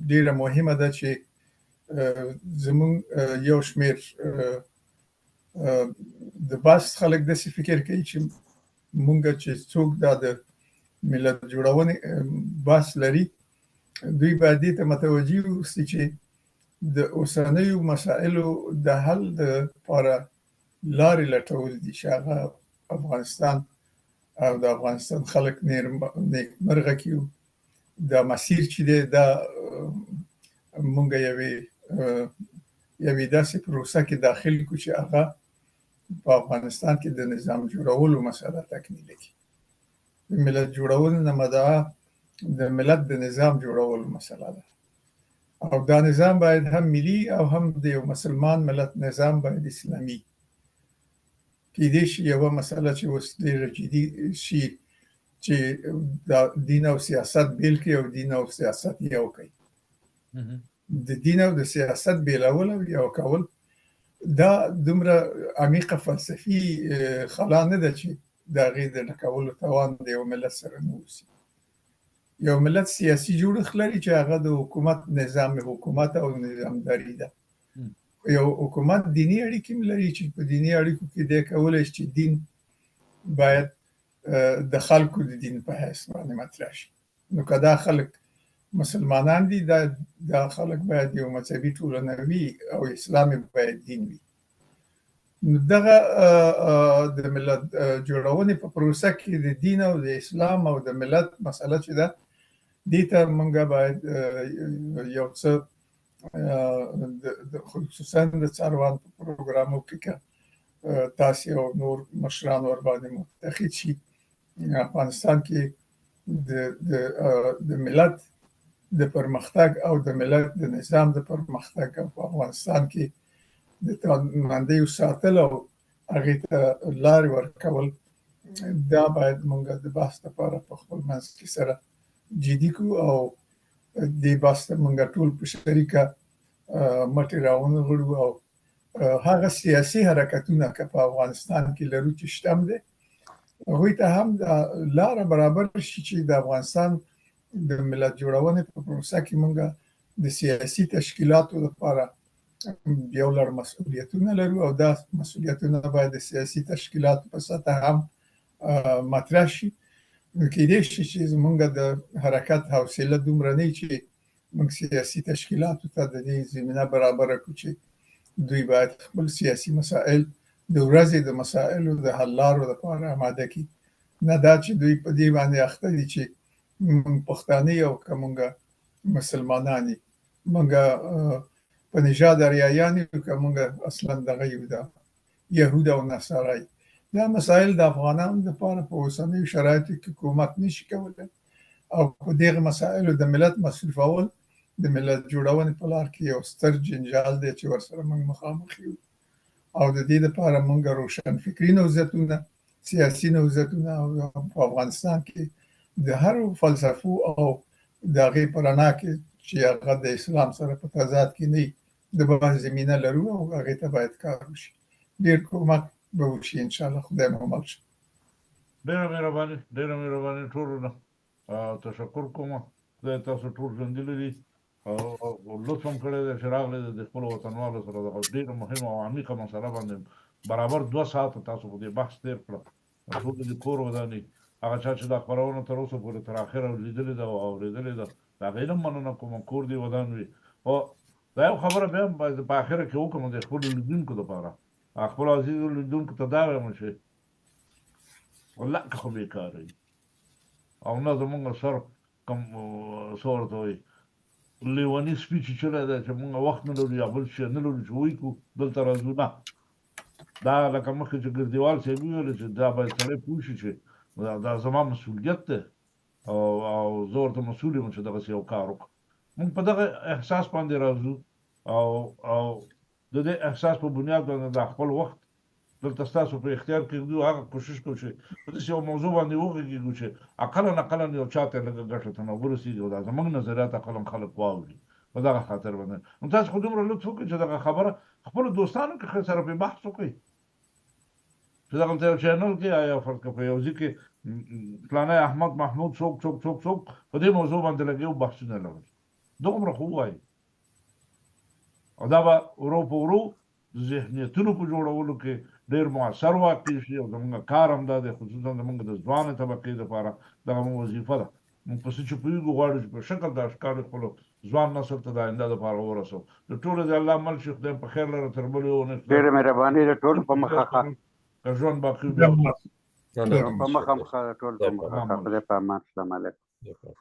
ډېره مهمه ده چې زموږ یو شمېر د بس خلک داسې فکر کوي چې مونږ چې څوک دا د ملت جوړونې بحث لري، دوی باید دې ته متوجه اوسي چې د اوسنیو مسایلو د حل لپاره لارې لټول دي چې هغه افغانستان او د افغانستان خلک نیکمرغه کړي. دا مسیر چې دی دا مونږ یوې داسې پروسه کې داخل کړو چې هغه په افغانستان کې د نظام جوړولو مسله تکمیله کړي. د ملت جوړونې نه مدعا د ملت د نظام جوړولو مسله ده او دا نظام باید هم ملي او هم د یو مسلمان ملت نظام باید اسلامي. کېدای شي یوه مسله چې اوس ډېره جدي شي چې د دین او سیاست بیل کړي او دین او سیاست یو کړي. د دین او د سیاست بیلول او یو کول دا دومره عمیقه فلسفي خلا نه ده چې د هغې د ډکولو توان د یو ملت سره نه اوسي. یو ملت سیاسي جوړښت لري چې هغه د حکومت نظام حکومت او نظامداري ده. یو حکومت دینی اړیکې لري چې په دینی اړیکو کې دی کولی شي چې دین باید د خلکو د دین په حیث باندې مطرح شي. نو که دا خلک مسلمانان دي، دا خلک باید یو مذهبي ټولنه وي او اسلام باید دین وي. نو دغه د ملت جوړونې په پروسه کې د دین او د اسلام او د ملت مسله چې ده دې ته موږ باید یو څه خصوصا د څاروان په پروګرامو کې که تاسې او نور مشران ورباندې متحد شي، افغانستان کې د ملت د پرمختګ او د ملت د نظام د پرمختګ او په افغانستان کې د توانمندیو ساتل او هغې ته لارې ورکول دا باید موږ د بحث لپاره په خپل منځ کې سره جدي کړو او دې بحث ته موږ ټول په شریکه مټې راونغړو او هغه سیاسي حرکتونه که په افغانستان کې لرو چې شته هم دی هغوی ته هم دا لاره برابر شي چې د افغانستان د ملت جوړونې په پروسه کې موږ د سیاسي تشکیلاتو لپاره یو لړ مسؤلیتونه لرو او دا مسؤلیتونه باید د سیاسي تشکیلاتو په سطح هم مطرح شي. نو کېدای شي چې زموږ د حرکت حوصله دومره نه وي چې موږ سیاسي تشکیلاتو ته د دې زمینه برابره کړو چې دوی باید خپل سیاسي مسائل د ورځې د مسائلو د حل لارو لپاره آماده کړي. نه دا چې دوی په دې باندې اخته دي چې موږ پښتانه یو که موږ مسلمانان یو موږ په نژاد اریایان یو که موږ اصلا دغه یو د یهود او نصارا یو. دا مسایل د افغانانو لپاره په اوسنیو شرایطو کې حکومت نشي کولی او په دغه مسایلو د ملت مصرفول د ملت جوړونې په لار کې یو ستر جنجال دی چې ورسره موږ مخامخ یو او د دې لپاره موږ روشن فکري نوزتونه سیاسي نوزتونه په افغانستان کې د هر فلسفو او د هغې په رڼا کې چې هغه د اسلام سره په تضاد کې نه د بحث زمینه لرو او هغې ته باید کار وشي. ډېر کومک به وشي انشاءالله. خدای مو مل شه. ډېره مهرباني ټولو نه تشکر کوم. خدای تاسو ټول ژوندي لري او لطف هم کړی دی چې راغلی د خپلو وطنوالو سره دغه ډېره مهمه او عمیقه مسله باندې برابر 2 ساعته تاسو په دې بحث تېر کړه. ټول د کور ودانې هغه چا چې دا خپرونه تر اوسه پورې تر اخره لیدلې ده او اورېدلې ده د هغې نه مننه کوم. کور دې ودان وي. او دا یو خبره بیا هم باید په اخره کې وکړم د خپلو لیدونکو لپاره خپلو عزیزو لیدونکو ته دا وایم چې والله که خو بېکاره وي او نه زمونږ سر کوم څه ورته وایي لیوني سپي چې چلی دی چې مونږ وخت نه لرو یا بل شی نه لرو چې وایي کړو دلته راځو. نه دا لکه مخکې چې ګردیوال صاحب وویل چې دا باید سړی پوه شي چې دا زما مسؤلیت دی او زه ورته مسؤل یم چې دغسې یو کار وکړم. مونږ په دغه احساس باندې راځو او د دې احساس په بنیاد باندې د خپل وخت دلته ستاسو په اختیار کې ږدو. هغه کوشش کوو چې په داسې یو موضوع باندې وغږېږو چې اقلا یو چا ته لږه ګټه ته نه ورسېږي او دا زموږ نظریات اقلا خلک واوري په دغه خاطر باندې. نو تاسو خو دومره لطف وکړئ چې دغه خبره خپلو دوستانو کې سره پرې بحث وکړئ چې دغلته یو چینل کې یا په یو ځای کې فلانی احمد محمود څوک په دې موضوع باندې لګي او بحثونه لري. دومره خو ووایي او دا به ورو په ورو ذهنیتونو په جوړولو کې ډېر مؤثر واقع شي او زموږ کار هم دا دی خصوصا زموږ د ځوانې طبقې لپاره دغه مو وظیفه ده. موږ په څه چې پوهېږو غواړو چې په شکل د اشکال خپلو ځوان نسل ته د آینده لپاره ورسوو. د ټولو د الله مل شي خدای په خیر لره تر بلې اونۍ ډېره مهرباني د ټولو په مخه که ژوند باقي بیا په مخه ټول په مخه. خدای په امان. السلام علیکم.